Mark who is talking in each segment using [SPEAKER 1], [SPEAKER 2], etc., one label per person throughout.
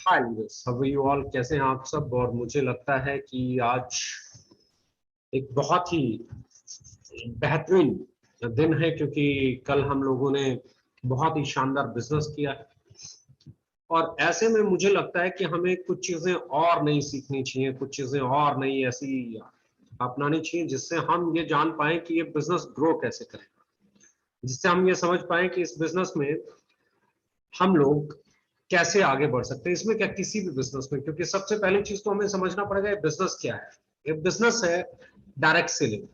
[SPEAKER 1] Hi how you all, कैसे हैं आप सब। और मुझे लगता है कि आज एक बहुत ही बेहतरीन दिन है, क्योंकि कल हम लोगों ने बहुत ही शानदार बिजनेस किया है। और ऐसे में मुझे लगता है कि हमें कुछ चीजें और नई सीखनी चाहिए, कुछ चीजें और नई ऐसी अपनानी चाहिए जिससे हम ये जान पाए कि ये बिजनेस ग्रो कैसे करेगा, जिससे हम ये समझ पाए कि इस बिजनेस में हम लोग कैसे आगे बढ़ सकते हैं। इसमें क्या, किसी भी बिजनेस में, क्योंकि सबसे पहली चीज तो हमें समझना पड़ेगा ये बिजनेस क्या है। ये बिजनेस है डायरेक्ट सेलिंग,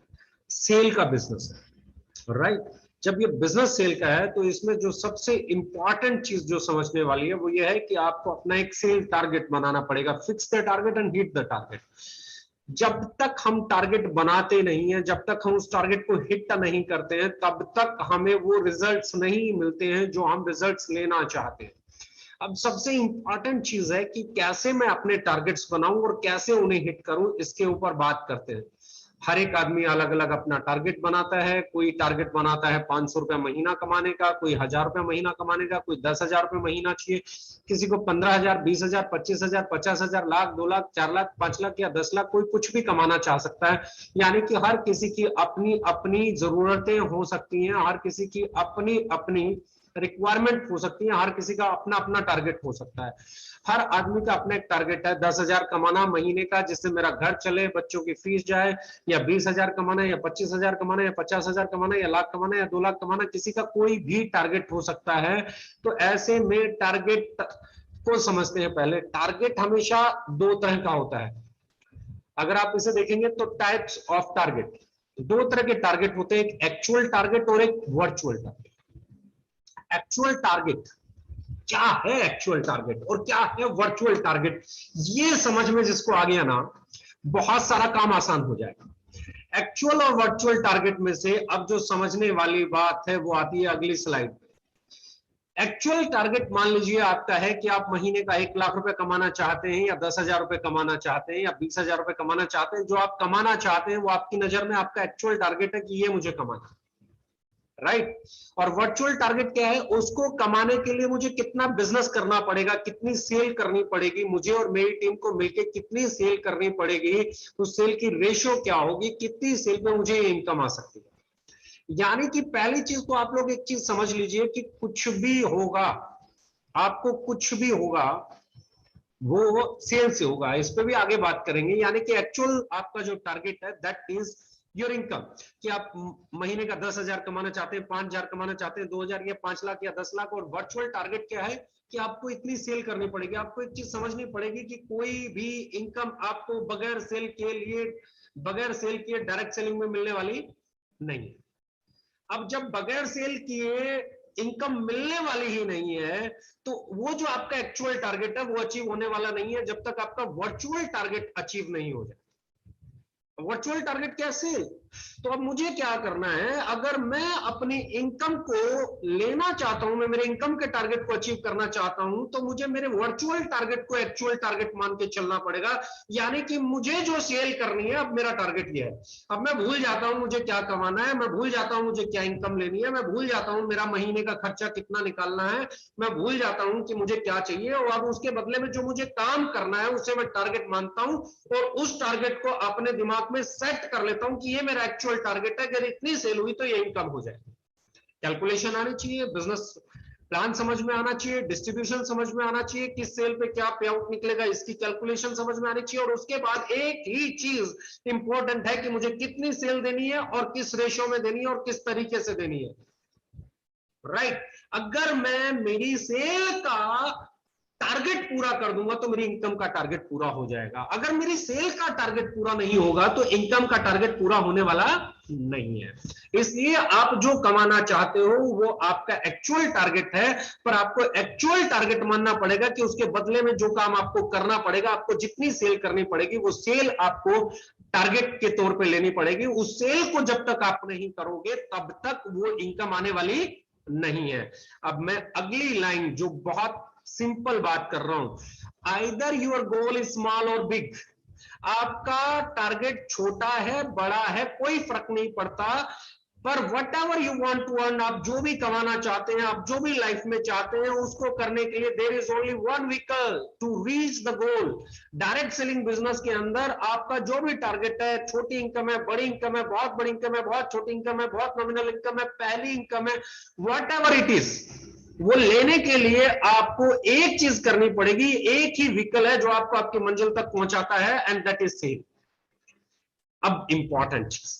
[SPEAKER 1] सेल का बिजनेस है, राइट। जब ये बिजनेस सेल का है तो इसमें जो सबसे इंपॉर्टेंट चीज जो समझने वाली है वो ये है कि आपको अपना एक सेल टारगेट बनाना पड़ेगा। Fix the target and hit the target. जब तक हम टारगेट बनाते नहीं है, जब तक हम उस टारगेट को हिट नहीं करते हैं, तब तक हमें वो रिजल्ट्स नहीं मिलते हैं जो हम रिजल्ट्स लेना चाहते हैं। अब सबसे इंपॉर्टेंट चीज है कि कैसे मैं अपने टारगेट्स बनाऊं और कैसे उन्हें हिट करूं, इसके ऊपर बात करते हैं। हर एक आदमी अलग अलग अपना टारगेट बनाता है। कोई टारगेट बनाता है 500 रुपया महीना कमाने का, कोई 1000 रुपया महीना कमाने का, कोई 10,000 रुपये महीना चाहिए, किसी को 15,000, 20,000, 25,000, 50,000, लाख, 2 लाख, 4 लाख, 5 लाख या 10 लाख, कोई कुछ भी कमाना चाह सकता है। यानी कि हर किसी की अपनी अपनी जरूरतें हो सकती हैं, हर किसी की अपनी अपनी रिक्वायरमेंट हो सकती है, हर किसी का अपना अपना टारगेट हो सकता है। हर आदमी का अपना एक टारगेट है, 10,000 कमाना महीने का जिससे मेरा घर चले, बच्चों की फीस जाए, या 20,000 कमाना, या 25,000 कमाना, या 50,000 कमाना, या लाख कमाना, या 2 लाख कमाना, किसी का कोई भी टारगेट हो सकता है। तो ऐसे में टारगेट को समझते हैं। पहले टारगेट हमेशा दो तरह का होता है। अगर आप इसे देखेंगे तो टाइप्स ऑफ टारगेट, दो तरह के टारगेट होते हैं, एक एक्चुअल टारगेट और एक वर्चुअल टारगेट। एक्चुअल टारगेट क्या है, एक्चुअल टारगेट और क्या है वर्चुअल टारगेट, ये समझ में जिसको आ गया ना, बहुत सारा काम आसान हो जाएगा। एक्चुअल और वर्चुअल टारगेट में से अब जो समझने वाली बात है वो आती है अगली स्लाइड पे। एक्चुअल टारगेट मान लीजिए आपका है कि आप महीने का 1 लाख रुपए कमाना चाहते हैं, या 10,000 रुपए कमाना चाहते हैं, या 20,000 रुपए कमाना चाहते हैं। जो आप कमाना चाहते हैं वो आपकी नजर में आपका एक्चुअल टारगेट है कि ये मुझे कमाना, राइट। और वर्चुअल टारगेट क्या है, उसको कमाने के लिए मुझे कितना बिजनेस करना पड़ेगा, कितनी सेल करनी पड़ेगी, मुझे और मेरी टीम को मिलकर कितनी सेल करनी पड़ेगी, उस सेल की रेशियो क्या होगी, कितनी सेल पे मुझे इनकम आ सकती है। यानी कि पहली चीज तो आप लोग एक चीज समझ लीजिए कि कुछ भी होगा, आपको कुछ भी होगा वो सेल से होगा। इस पे भी आगे बात करेंगे। यानी कि एक्चुअल आपका जो टारगेट है दैट इज योर इनकम, कि आप महीने का 10,000 कमाना चाहते हैं, 5,000 कमाना चाहते हैं, 2,000 या 5 लाख या 10 लाख। और वर्चुअल टारगेट क्या है कि आपको इतनी सेल करनी पड़ेगी। आपको एक चीज समझनी पड़ेगी कि कोई भी इनकम आपको बगैर सेल किए डायरेक्ट सेलिंग में मिलने वाली नहीं है। अब जब बगैर सेल किए इनकम मिलने वाली ही नहीं है, तो वो जो आपका एक्चुअल टारगेट है वो अचीव होने वाला नहीं है जब तक आपका वर्चुअल टारगेट अचीव नहीं हो जाए। वर्चुअल टारगेट कैसे, तो अब मुझे क्या करना है, अगर मैं अपनी इनकम को लेना चाहता हूं, मैं मेरे इनकम के टारगेट को अचीव करना चाहता हूं, तो मुझे मेरे वर्चुअल टारगेट को एक्चुअल टारगेट मान के चलना पड़ेगा। यानी कि मुझे जो सेल करनी है, अब मेरा टारगेट ये है। अब मैं भूल जाता हूं मुझे क्या कमाना है, मैं भूल जाता हूं मुझे क्या इनकम लेनी है, मैं भूल जाता हूं मेरा महीने का खर्चा कितना निकालना है, मैं भूल जाता हूं कि मुझे क्या चाहिए, और अब उसके बदले में जो मुझे काम करना है उसे मैं टारगेट मानता हूं, और उस टारगेट को अपने दिमाग में सेट कर लेता हूं कि ये मेरा एक्चुअल टारगेट है, अगर इतनी सेल हुई तो ये इनकम हो जाए। कैलकुलेशन आनी चाहिए, बिजनेस प्लान समझ में आना चाहिए, डिस्ट्रीब्यूशन समझ में आना चाहिए, किस सेल पे क्या पे आउट निकलेगा इसकी कैलकुलेशन समझ में आनी चाहिए। और उसके बाद एक ही चीज इंपॉर्टेंट है कि मुझे कितनी सेल देनी है और किस रेशो में देनी है और किस तरीके से देनी है, राइट। अगर मैं मेरी सेल का टारगेट पूरा कर दूंगा तो मेरी इनकम का टारगेट पूरा हो जाएगा। अगर मेरी सेल का टारगेट पूरा नहीं होगा तो इनकम का टारगेट पूरा होने वाला नहीं है। इसलिए आप जो कमाना चाहते हो वो आपका एक्चुअल टारगेट है, पर आपको एक्चुअल टारगेट मानना पड़ेगा कि उसके बदले में जो काम आपको करना पड़ेगा, आपको जितनी सेल करनी पड़ेगी वो सेल आपको टारगेट के तौर पे लेनी पड़ेगी। उस सेल को जब तक आप नहीं करोगे तब तक वो इनकम आने वाली नहीं है। अब मैं अगली लाइन जो बहुत सिंपल बात कर रहा हूं, either your goal is small और बिग, आपका टारगेट छोटा है बड़ा है कोई फर्क नहीं पड़ता, पर whatever you want to earn, आप जो भी कमाना चाहते हैं, आप जो भी लाइफ में चाहते हैं, उसको करने के लिए there is only one vehicle to reach the goal. Direct selling business के अंदर आपका जो भी टारगेट है, छोटी इनकम है, बड़ी इनकम है, बहुत बड़ी इनकम है, बहुत छोटी इनकम है, बहुत नॉमिनल इनकम है, पहली इनकम है, वट एवर इट इज, वो लेने के लिए आपको एक चीज करनी पड़ेगी। एक ही व्हीकल है जो आपको आपकी मंजिल तक पहुंचाता है, एंड दैट इज सेल। अब इंपॉर्टेंट चीज,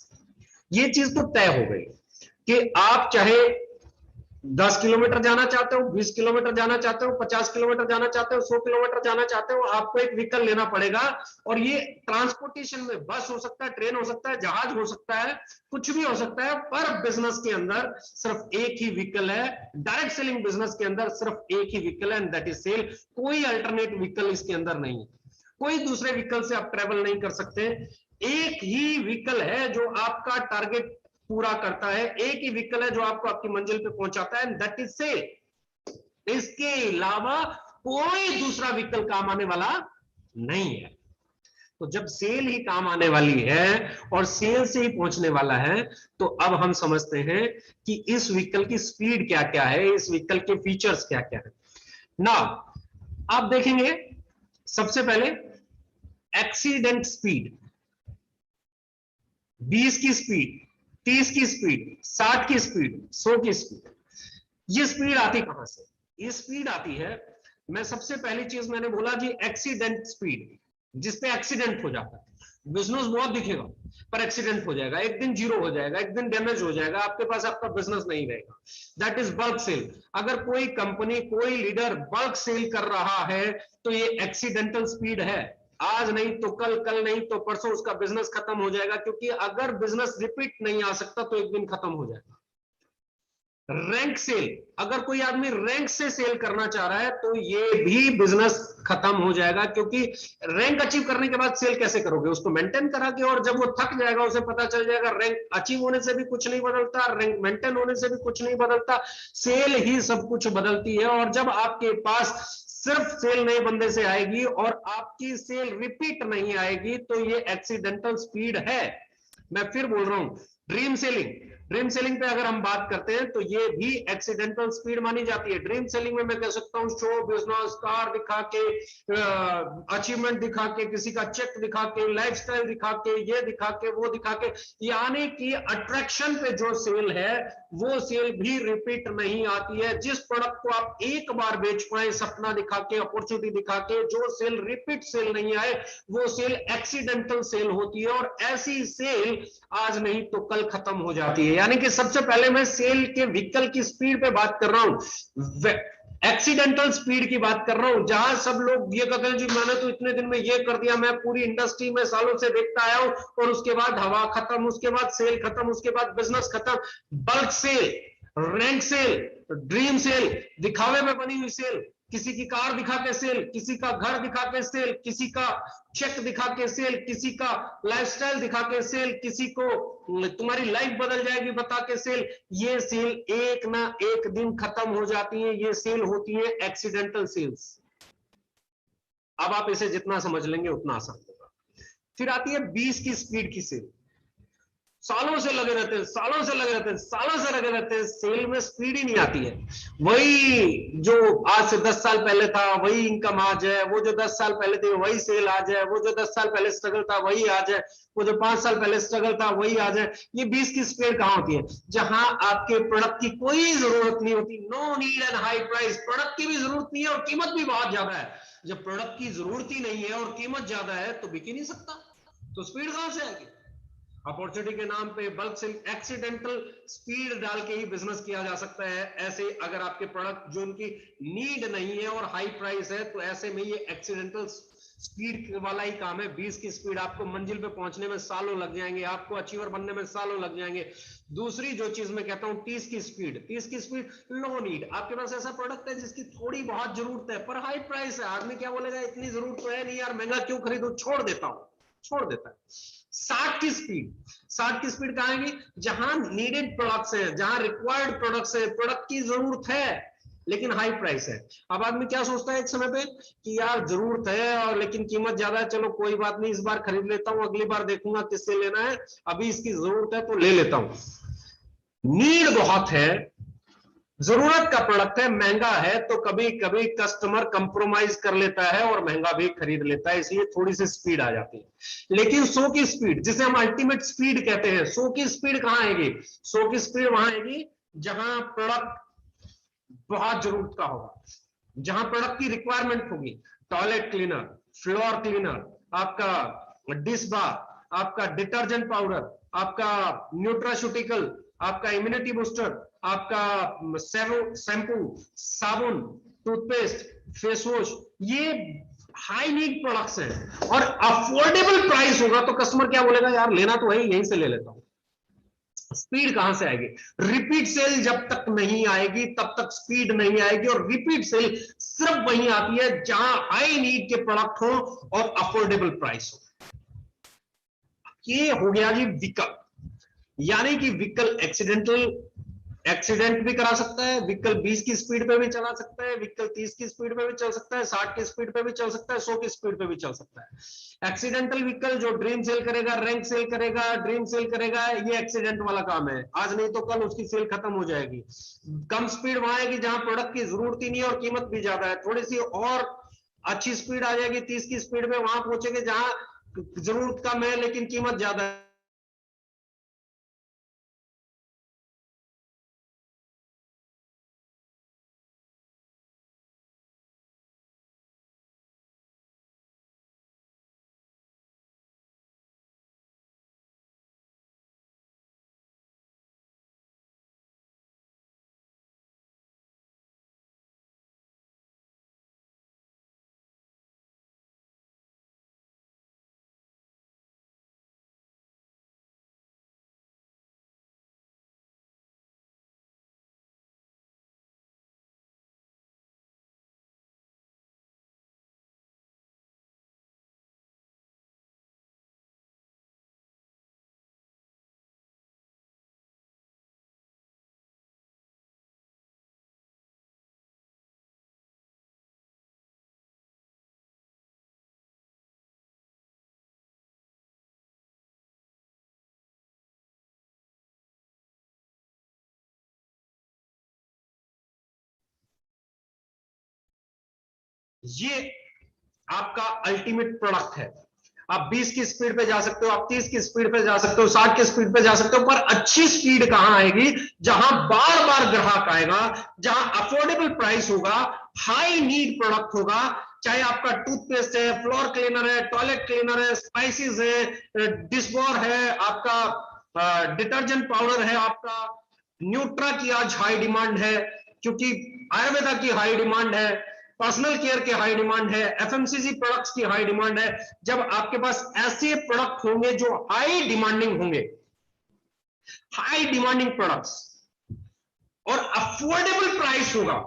[SPEAKER 1] ये चीज तो तय हो गई कि आप चाहे 10 किलोमीटर जाना चाहते हो, 20 किलोमीटर जाना चाहते हो, 50 किलोमीटर जाना चाहते हो, 100 किलोमीटर जाना चाहते हो, आपको एक व्हीकल लेना पड़ेगा। और ये ट्रांसपोर्टेशन में बस हो सकता है, ट्रेन हो सकता है, जहाज हो सकता है, कुछ भी हो सकता है, पर बिजनेस के अंदर सिर्फ एक ही व्हीकल है। डायरेक्ट सेलिंग बिजनेस के अंदर सिर्फ एक ही व्हीकल है, एंड दैट इज सेल। कोई अल्टरनेट व्हीकल इसके अंदर नहीं है, कोई दूसरे व्हीकल से आप ट्रेवल नहीं कर सकते। एक ही व्हीकल है जो आपका टारगेट पूरा करता है, एक ही व्हीकल है जो आपको आपकी मंजिल पे पहुंचाता है, एंड दैट इज सेल। इसके अलावा कोई दूसरा व्हीकल काम आने वाला नहीं है। तो जब सेल ही काम आने वाली है और सेल से ही पहुंचने वाला है, तो अब हम समझते हैं कि इस व्हीकल की स्पीड क्या क्या है, इस व्हीकल के फीचर्स क्या क्या है। नाउ आप देखेंगे सबसे पहले एक्सीडेंट स्पीड, 20 की स्पीड, 30 की स्पीड, 60 की स्पीड, 100 की स्पीड। ये स्पीड आती कहां से? ये स्पीड आती है, मैं सबसे पहली चीज मैंने बोला जी एक्सीडेंट स्पीड, जिसपे एक्सीडेंट हो जाता है। बिजनेस बहुत दिखेगा पर एक्सीडेंट हो जाएगा, एक दिन जीरो हो जाएगा, एक दिन डैमेज हो जाएगा, आपके पास आपका बिजनेस नहीं रहेगा। That is bulk sale. अगर कोई कंपनी, कोई लीडर बल्क सेल कर रहा है तो ये एक्सीडेंटल स्पीड है। आज नहीं तो कल, कल नहीं तो परसों उसका बिजनेस खत्म हो जाएगा, क्योंकि अगर बिजनेस रिपीट नहीं आ सकता तो एक दिन खत्म हो जाएगा। रैंक सेल, अगर कोई आदमी रैंक से सेल करना चाह रहा है तो ये भी बिजनेस खत्म हो जाएगा, क्योंकि रैंक अचीव करने के बाद सेल कैसे करोगे? उसको मेंटेन करा के, और जब वो थक जाएगा उसे पता चल जाएगा रैंक अचीव होने से भी कुछ नहीं बदलता, रैंक मेंटेन होने से भी कुछ नहीं बदलता, सेल ही सब कुछ बदलती है। और जब आपके पास सिर्फ सेल नए बंदे से आएगी और आपकी सेल रिपीट नहीं आएगी, तो ये एक्सीडेंटल स्पीड है। मैं फिर बोल रहा हूं, ड्रीम सेलिंग, ड्रीम सेलिंग पे अगर हम बात करते हैं तो ये भी एक्सीडेंटल स्पीड मानी जाती है। ड्रीम सेलिंग में मैं कह सकता हूं शो बिजनेस, कार दिखा के, अचीवमेंट दिखा के, किसी का चेक दिखा के, लाइफस्टाइल दिखा के, ये दिखा के, वो दिखा के, यानी कि अट्रैक्शन पे जो सेल है वो सेल भी रिपीट नहीं आती है। जिस प्रोडक्ट को आप एक बार बेच पाए सपना दिखा के, अपॉर्चुनिटी दिखा के, जो सेल रिपीट सेल नहीं आए वो सेल एक्सीडेंटल सेल होती है। और ऐसी सेल आज नहीं तो कल खत्म हो जाती है। यानी कि सबसे पहले मैं सेल के व्हीकल की स्पीड पे बात कर रहा हूं, एक्सीडेंटल स्पीड की बात कर रहा हूं, जहां सब लोग ये कहते हैं जी मैंने तो इतने दिन में ये कर दिया, मैं पूरी इंडस्ट्री में सालों से देखता आया हूं, और उसके बाद हवा खत्म, उसके बाद सेल खत्म, उसके बाद बिजनेस खत्म। Bulk sale, rank sale, dream sale, दिखावे में बनी हुई सेल, किसी की कार दिखा के सेल, किसी का घर दिखा के सेल, किसी का चेक दिखा के सेल, किसी का लाइफस्टाइल दिखा के सेल, किसी को तुम्हारी लाइफ बदल जाएगी बता के सेल। ये सेल एक ना एक दिन खत्म हो जाती है, ये सेल होती है एक्सीडेंटल सेल्स। अब आप इसे जितना समझ लेंगे उतना आसान होगा। फिर आती है 20 की स्पीड की सेल, सालों से लगे रहते हैं, सालों से लगे रहते हैं, सालों से लगे रहते हैं, सेल में स्पीड ही नहीं आती है। वही जो आज से 10 साल पहले था वही इनकम आज है, वो जो 10 साल पहले थे वही सेल आज है, वो जो 10 साल पहले स्ट्रगल था वही आज है, वो जो 5 साल पहले स्ट्रगल था वही आज है। ये 20 की स्पीड कहां होती है? जहां आपके प्रोडक्ट की कोई जरूरत नहीं होती। No need and high price, product की भी जरूरत नहीं है और कीमत भी बहुत ज्यादा है। जब प्रोडक्ट की जरूरत ही नहीं है और कीमत ज्यादा है तो बिक ही नहीं सकता, तो स्पीड कहां से आएगी? अपॉर्चुनिटी के नाम पे बल्क सेल, एक्सीडेंटल स्पीड डाल के ही बिजनेस किया जा सकता है। ऐसे अगर आपके प्रोडक्ट जो उनकी नीड नहीं है और हाई प्राइस है तो ऐसे में ये एक्सीडेंटल स्पीड वाला ही काम है। 20 की स्पीड, आपको मंजिल पे पहुंचने में सालों लग जाएंगे, आपको अचीवर बनने में सालों लग जाएंगे। दूसरी जो चीज मैं कहता हूं 30 की स्पीड, 30 की स्पीड लो नीड, आपके पास ऐसा प्रोडक्ट है जिसकी थोड़ी बहुत जरूरत है पर हाई प्राइस है। आदमी क्या बोलेगा, इतनी जरूरत तो है नहीं यार, महंगा क्यों खरीदूं, छोड़ देता हूं, छोड़ देता है। 60 की स्पीड, 60 की स्पीड कहां आएगी? जहां नीडेड प्रोडक्ट्स है, जहां रिक्वायर्ड प्रोडक्ट्स है, प्रोडक्ट की जरूरत है लेकिन हाई प्राइस है। अब आदमी क्या सोचता है एक समय पे कि यार जरूरत है और लेकिन कीमत ज्यादा है, चलो कोई बात नहीं, इस बार खरीद लेता हूं, अगली बार देखूंगा किससे लेना है, अभी इसकी जरूरत है तो ले लेता हूं। नीड बहुत है, जरूरत का प्रोडक्ट है, महंगा है, तो कभी कभी कस्टमर कंप्रोमाइज कर लेता है और महंगा भी खरीद लेता है, इसलिए थोड़ी सी स्पीड आ जाती है। लेकिन 100 की स्पीड, जिसे हम अल्टीमेट स्पीड कहते हैं, 100 की स्पीड कहां आएगी? 100 की स्पीड वहां आएगी जहां प्रोडक्ट बहुत जरूरत का होगा, जहां प्रोडक्ट की रिक्वायरमेंट होगी। टॉयलेट क्लीनर, फ्लोर क्लीनर, आपका डिश बार, आपका डिटर्जेंट पाउडर, आपका न्यूट्रास्यूटिकल, आपका इम्यूनिटी बूस्टर, आपका शैम्पू, साबुन, टूथपेस्ट, फेस वॉश, ये हाई नीड प्रोडक्ट्स हैं और अफोर्डेबल प्राइस होगा तो कस्टमर क्या बोलेगा, यार लेना तो है, यहीं से ले लेता हूं। स्पीड कहां से आएगी? रिपीट सेल जब तक नहीं आएगी तब तक स्पीड नहीं आएगी, और रिपीट सेल सिर्फ वहीं आती है जहां हाई नीड के प्रोडक्ट हो और अफोर्डेबल प्राइस हो। ये हो गया जी व्हीकल, यानी कि व्हीकल एक्सीडेंट भी करा सकता है, व्हीकल 20 की स्पीड पे भी चला सकता है, व्हीकल 30 की स्पीड पे भी चल सकता है, 60 की स्पीड पे भी चल सकता है, 100 की स्पीड पे भी चल सकता है। एक्सीडेंटल व्हीकल जो ड्रीम सेल करेगा, रैंक सेल करेगा, ड्रीम सेल करेगा, ये एक्सीडेंट वाला काम है, आज नहीं तो कल उसकी सेल खत्म हो जाएगी। कम स्पीड वहां आएगी जहां प्रोडक्ट की जरूरत ही नहीं है और कीमत भी ज्यादा है, थोड़ी सी और अच्छी स्पीड आ जाएगी 30 की स्पीड में, वहां पहुंचेंगे जहां जरूरत कम है लेकिन कीमत ज्यादा है। ये आपका अल्टीमेट प्रोडक्ट है। आप 20 की स्पीड पे जा सकते हो, आप 30 की स्पीड पे जा सकते हो, 60 की स्पीड पे जा सकते हो, पर अच्छी स्पीड कहां आएगी? जहां बार बार ग्राहक आएगा, जहां अफोर्डेबल प्राइस होगा, हाई नीड प्रोडक्ट होगा, चाहे आपका टूथपेस्ट है, फ्लोर क्लीनर है, टॉयलेट क्लीनर है, स्पाइसेस है, डिशवॉर है, आपका डिटर्जेंट पाउडर है, आपका न्यूट्रा की आज हाई डिमांड है क्योंकि आयुर्वेदा की हाई डिमांड है, पर्सनल केयर की हाई डिमांड है, एफएमसीजी प्रोडक्ट्स की हाई डिमांड है। जब आपके पास ऐसे प्रोडक्ट होंगे जो हाई डिमांडिंग होंगे, हाई डिमांडिंग प्रोडक्ट्स और अफोर्डेबल प्राइस होगा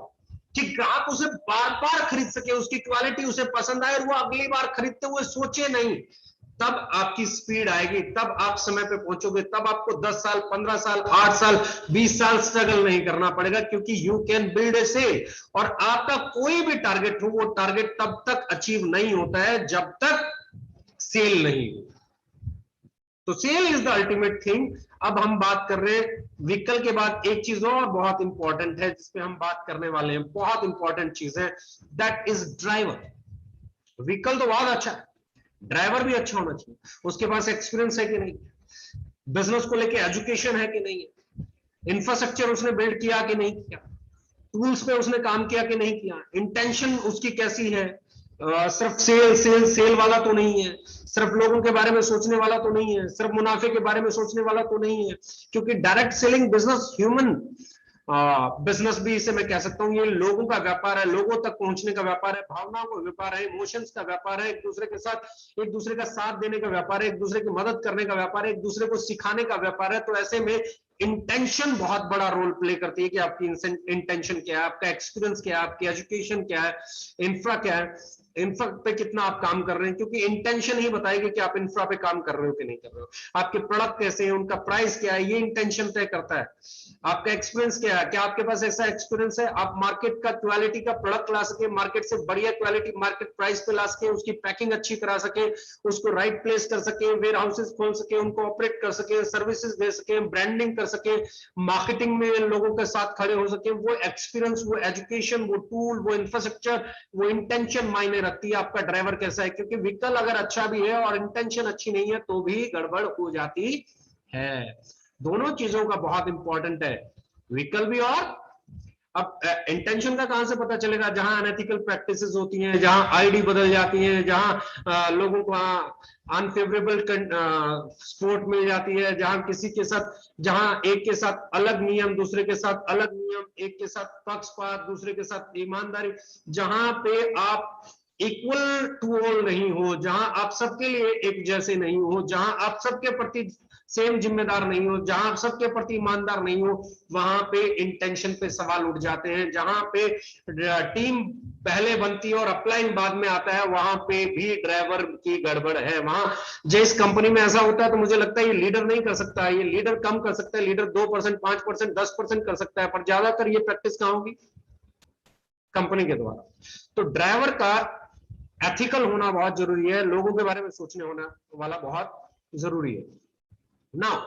[SPEAKER 1] कि ग्राहक उसे बार बार खरीद सके, उसकी क्वालिटी उसे पसंद आए और वो अगली बार खरीदते हुए सोचे नहीं, तब आपकी स्पीड आएगी, तब आप समय पे पहुंचोगे, तब आपको 10 साल, 15 साल, 8 साल, 20 साल स्ट्रगल नहीं करना पड़ेगा, क्योंकि you can build a sale. और आपका कोई भी टारगेट हो, वो टारगेट तब तक अचीव नहीं होता है जब तक सेल नहीं हो। तो sale is the ultimate thing. अब हम बात कर रहे हैं व्हीकल के बाद एक चीज और बहुत इंपॉर्टेंट है जिसपे हम बात करने वाले हैं, बहुत इंपॉर्टेंट चीज है, दैट इज ड्राइवर। व्हीकल तो बहुत अच्छा है, ड्राइवर भी अच्छा होना चाहिए, उसके पास एक्सपीरियंस है कि नहीं, बिजनेस को लेके एजुकेशन है कि नहीं है, इंफ्रास्ट्रक्चर उसने बिल्ड किया कि नहीं किया, टूल्स पे उसने काम किया कि नहीं किया, इंटेंशन उसकी कैसी है, सिर्फ सेल सेल सेल वाला तो नहीं है, सिर्फ लोगों के बारे में सोचने वाला तो नहीं है, सिर्फ मुनाफे के बारे में सोचने वाला तो नहीं है, क्योंकि direct selling business human business भी इसे मैं कह सकता हूँ, ये लोगों का व्यापार है, लोगों तक पहुंचने का व्यापार है, भावनाओं का व्यापार है, इमोशंस का व्यापार है, एक दूसरे के साथ एक दूसरे का साथ देने का व्यापार है, एक दूसरे की मदद करने का व्यापार है, एक दूसरे को सिखाने का व्यापार है। तो ऐसे में इंटेंशन बहुत बड़ा रोल प्ले करती है कि आपकी इंटेंशन क्या है, आपका एक्सपीरियंस क्या है, आपकी एजुकेशन क्या है, इंफ्रा क्या है। इंफ्रा पे कितना आप काम कर रहे हैं, क्योंकि इंटेंशन ही बताएगी कि आप इंफ्रा पे काम कर रहे हो कि नहीं कर रहे हो। आपके प्रोडक्ट कैसे हैं, उनका प्राइस क्या है, ये इंटेंशन तय करता है। आपका एक्सपीरियंस क्या है, क्या आपके पास ऐसा एक्सपीरियंस है आप मार्केट का क्वालिटी का प्रोडक्ट ला सके, मार्केट से बढ़िया क्वालिटी मार्केट प्राइस पे ला सके, उसकी पैकिंग अच्छी करा सके, उसको राइट प्लेस कर सके, वेयर हाउसेस खोल सके, उनको ऑपरेट कर सके, सर्विसेज दे सके, ब्रांडिंग कर सके, मार्केटिंग में लोगों के साथ खड़े हो सके। वो एक्सपीरियंस, वो एजुकेशन, वो टूल, वो इंफ्रास्ट्रक्चर, वो इंटेंशन मायने रखती है आपका ड्राइवर कैसा है। क्योंकि व्हीकल अगर अच्छा भी है और इंटेंशन अच्छी नहीं है तो भी गड़बड़ हो जाती है। दोनों चीजों का बहुत इंपॉर्टेंट है, व्हीकल भी और अब इंटेंशन का कहां से पता चलेगा, जहां अनएथिकल प्रैक्टिसेस होती हैं, जहां आईडी बदल जाती है, जहां लोगों को अनफेवरेबल सपोर्ट मिल जाती है, जहां किसी के साथ, जहां एक के साथ अलग नियम, दूसरे के साथ अलग नियम, एक के साथ पक्षपात, दूसरे के साथ ईमानदारी, जहां पे आप इक्वल टू ऑल नहीं हो, जहां आप सबके लिए एक जैसे नहीं हो, जहां आप सबके प्रति सेम जिम्मेदार नहीं हो, जहां आप सबके प्रति ईमानदार नहीं हो, वहां पे इंटेंशन पे सवाल उठ जाते हैं। जहां पे टीम पहले बनती है और अपलाइन बाद में आता है, वहां पे भी ड्राइवर की गड़बड़ है। वहां जिस कंपनी में ऐसा होता है तो मुझे लगता है ये लीडर नहीं कर सकता है, ये लीडर कम कर सकता है, लीडर 2%, 5%, 10% कर सकता है, पर ज्यादातर ये प्रैक्टिस कहां होगी, कंपनी के द्वारा। तो ड्राइवर का एथिकल होना बहुत जरूरी है, लोगों के बारे में सोचने होना वाला बहुत जरूरी है। नाउ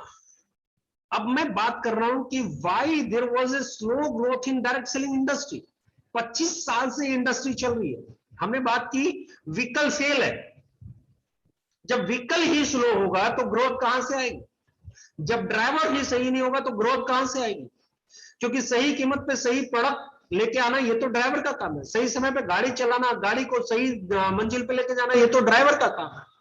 [SPEAKER 1] अब मैं बात कर रहा हूं कि why there was a slow growth in direct selling industry. 25 साल से इंडस्ट्री चल रही है। हमने बात की व्हीकल सेल है, जब व्हीकल ही स्लो होगा तो ग्रोथ कहां से आएगी, जब ड्राइवर ही सही नहीं होगा तो ग्रोथ कहां से आएगी, क्योंकि सही कीमत पे सही प्रोडक्ट लेके आना ये तो ड्राइवर का काम है, सही समय पे गाड़ी चलाना, गाड़ी को सही मंजिल पे लेके जाना ये तो ड्राइवर का काम है।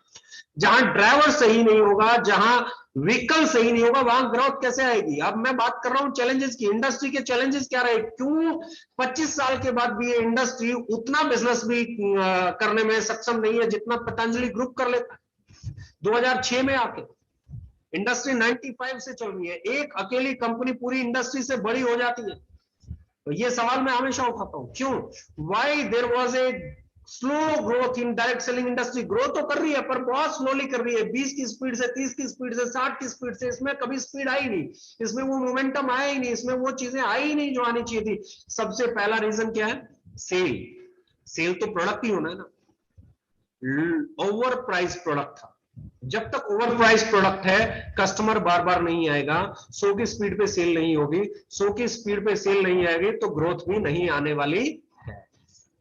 [SPEAKER 1] जहां ड्राइवर सही नहीं होगा, जहां व्हीकल सही नहीं होगा, वहां ग्रोथ कैसे आएगी। अब मैं बात कर रहा हूं चैलेंजेस की, इंडस्ट्री के चैलेंजेस क्या रहे, क्यों 25 साल के बाद भी ये इंडस्ट्री उतना बिजनेस भी करने में सक्षम नहीं है जितना पतंजलि ग्रुप कर लेता है। 2006 में आके इंडस्ट्री 95 से चल रही है, एक अकेली कंपनी पूरी इंडस्ट्री से बड़ी हो जाती है। तो ये सवाल मैं हमेशा उठाता हूं, क्यों, why there was a slow growth in direct selling industry. Grow तो कर रही है पर बहुत स्लोली कर रही है, 20 की स्पीड से, 30 की स्पीड से, 60 की स्पीड से, इसमें कभी स्पीड आई नहीं, इसमें वो मोमेंटम आया ही नहीं, इसमें वो चीजें आई ही नहीं जो आनी चाहिए थी। सबसे पहला रीजन क्या है, सेल। सेल तो प्रोडक्ट ही होना है ना, ओवर प्राइस प्रोडक्ट था। जब तक ओवर प्राइस प्रोडक्ट है कस्टमर बार बार नहीं आएगा, 100 की स्पीड पे सेल नहीं होगी, 100 की स्पीड पे सेल नहीं आएगी तो ग्रोथ भी नहीं आने वाली है।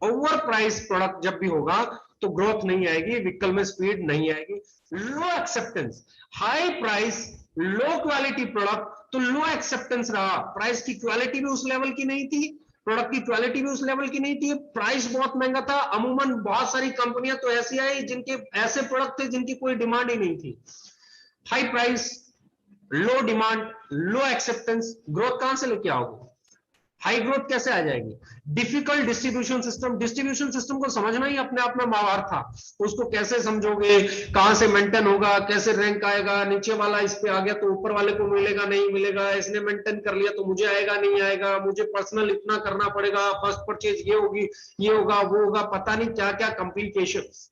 [SPEAKER 1] ओवर प्राइस प्रोडक्ट जब भी होगा तो ग्रोथ नहीं आएगी, व्हीकल में स्पीड नहीं आएगी। Low acceptance, high price low quality product तो लो एक्सेप्टेंस रहा, प्राइस की क्वालिटी भी उस लेवल की नहीं थी, प्रोडक्ट की क्वालिटी भी उस लेवल की नहीं थी, प्राइस बहुत महंगा था। अमूमन बहुत सारी कंपनियां तो ऐसी आई जिनके ऐसे प्रोडक्ट थे जिनकी कोई डिमांड ही नहीं थी। हाई प्राइस, लो डिमांड, लो एक्सेप्टेंस, ग्रोथ कहां से लेके आओगे, हाई ग्रोथ कैसे आ जाएगी। Difficult distribution system, distribution system को समझना ही अपने आप में महाभारत था, उसको कैसे समझोगे, कहां से मेंटेन होगा, कैसे रैंक आएगा, नीचे वाला इस पे आ गया तो ऊपर वाले को मिलेगा नहीं मिलेगा, इसने मेंटेन कर लिया तो मुझे आएगा नहीं आएगा, मुझे पर्सनल इतना करना पड़ेगा, फर्स्ट परचेज ये होगी, ये होगा, वो होगा, पता नहीं क्या क्या कॉम्प्लिकेशंस।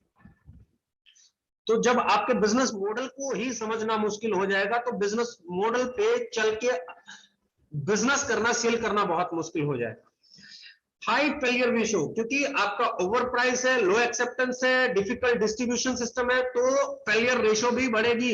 [SPEAKER 1] तो जब आपके बिजनेस मॉडल को ही समझना मुश्किल हो जाएगा तो बिजनेस मॉडल पे चल के बिजनेस करना, सेल करना बहुत मुश्किल हो जाएगा। हाई फेलियर रेशियो, क्योंकि आपका ओवर प्राइस है, लो एक्सेप्टेंस है, डिफिकल्ट डिस्ट्रीब्यूशन सिस्टम है तो फेलियर रेशियो भी बढ़ेगी।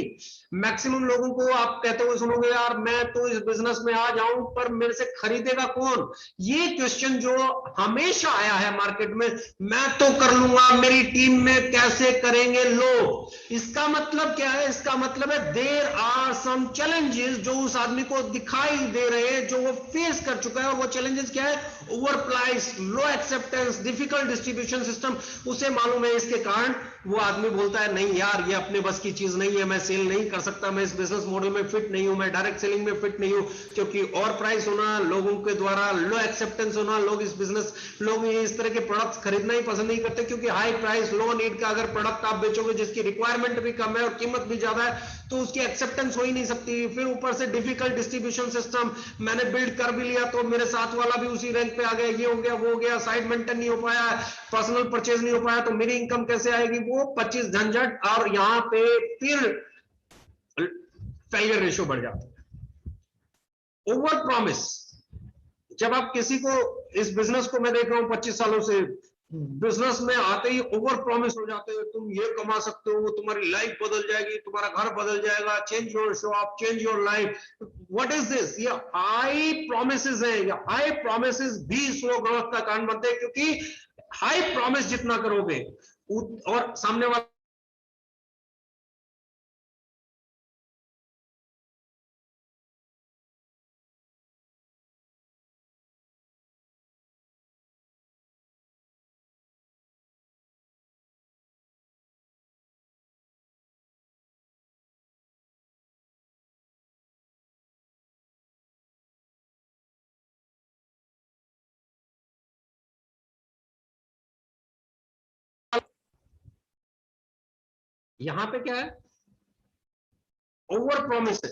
[SPEAKER 1] मैक्सिमम लोगों को आप कहते हुए सुनोगे यार मैं तो इस बिजनेस में आ जाऊं पर मेरे से खरीदेगा कौन, ये क्वेश्चन जो हमेशा आया है मार्केट में, मैं तो कर लूंगा, मेरी टीम में कैसे करेंगे लोग। इसका मतलब क्या है, इसका मतलब है देयर आर सम चैलेंजेस जो उस आदमी को दिखाई दे रहे हैं, जो वो फेस कर चुका है। और वो चैलेंजेस क्या है, ओवर प्राइस, लो एक्सेप्टेंस, डिफिकल्ट डिस्ट्रीब्यूशन सिस्टम, उसे मालूम है। इसके कारण वो आदमी बोलता है नहीं यार ये अपने बस की चीज नहीं है, मैं सेल नहीं कर सकता, मैं इस बिजनेस मॉडल में फिट नहीं हूं, मैं डायरेक्ट सेलिंग में फिट नहीं हूं। क्योंकि और प्राइस होना, लोगों के द्वारा लो एक्सेप्टेंस होना, लोग इस तरह के प्रोडक्ट्स खरीदना ही पसंद नहीं करते, क्योंकि हाई प्राइस लो नीड का अगर प्रोडक्ट आप बेचोगे जिसकी रिक्वायरमेंट भी कम है और कीमत भी ज्यादा है तो उसकी एक्सेप्टेंस हो ही नहीं सकती। फिर ऊपर से डिफिकल्ट डिस्ट्रीब्यूशन सिस्टम, मैंने बिल्ड कर भी लिया तो मेरे साथ वाला भी उसी रैंक पे आ गया, ये हो गया वो हो गया, साइड मेंटेन नहीं हो पाया, पर्सनल परचेज नहीं हो पाया, तो मेरी इनकम कैसे आएगी? वो 25 झंझट, और यहां पे फिर फेलियर रेशियो बढ़ जाता है। ओवर प्रॉमिस, जब आप किसी को, इस बिजनेस को मैं देख रहा हूं 25 सालों से, बिजनेस में आते ही ओवर प्रॉमिस हो जाते हो, तुम ये कमा सकते हो, तुम्हारी लाइफ बदल जाएगी, तुम्हारा घर बदल जाएगा, change your shop, change your life. What is this? ये हाई प्रॉमिसेस है, ये हाई प्रॉमिसेस भी स्लो ग्रोथ का कारण बनते हैं, क्योंकि हाई प्रॉमिस जितना करोगे और सामने वाला यहां पे क्या है? ओवर प्रॉमिस है।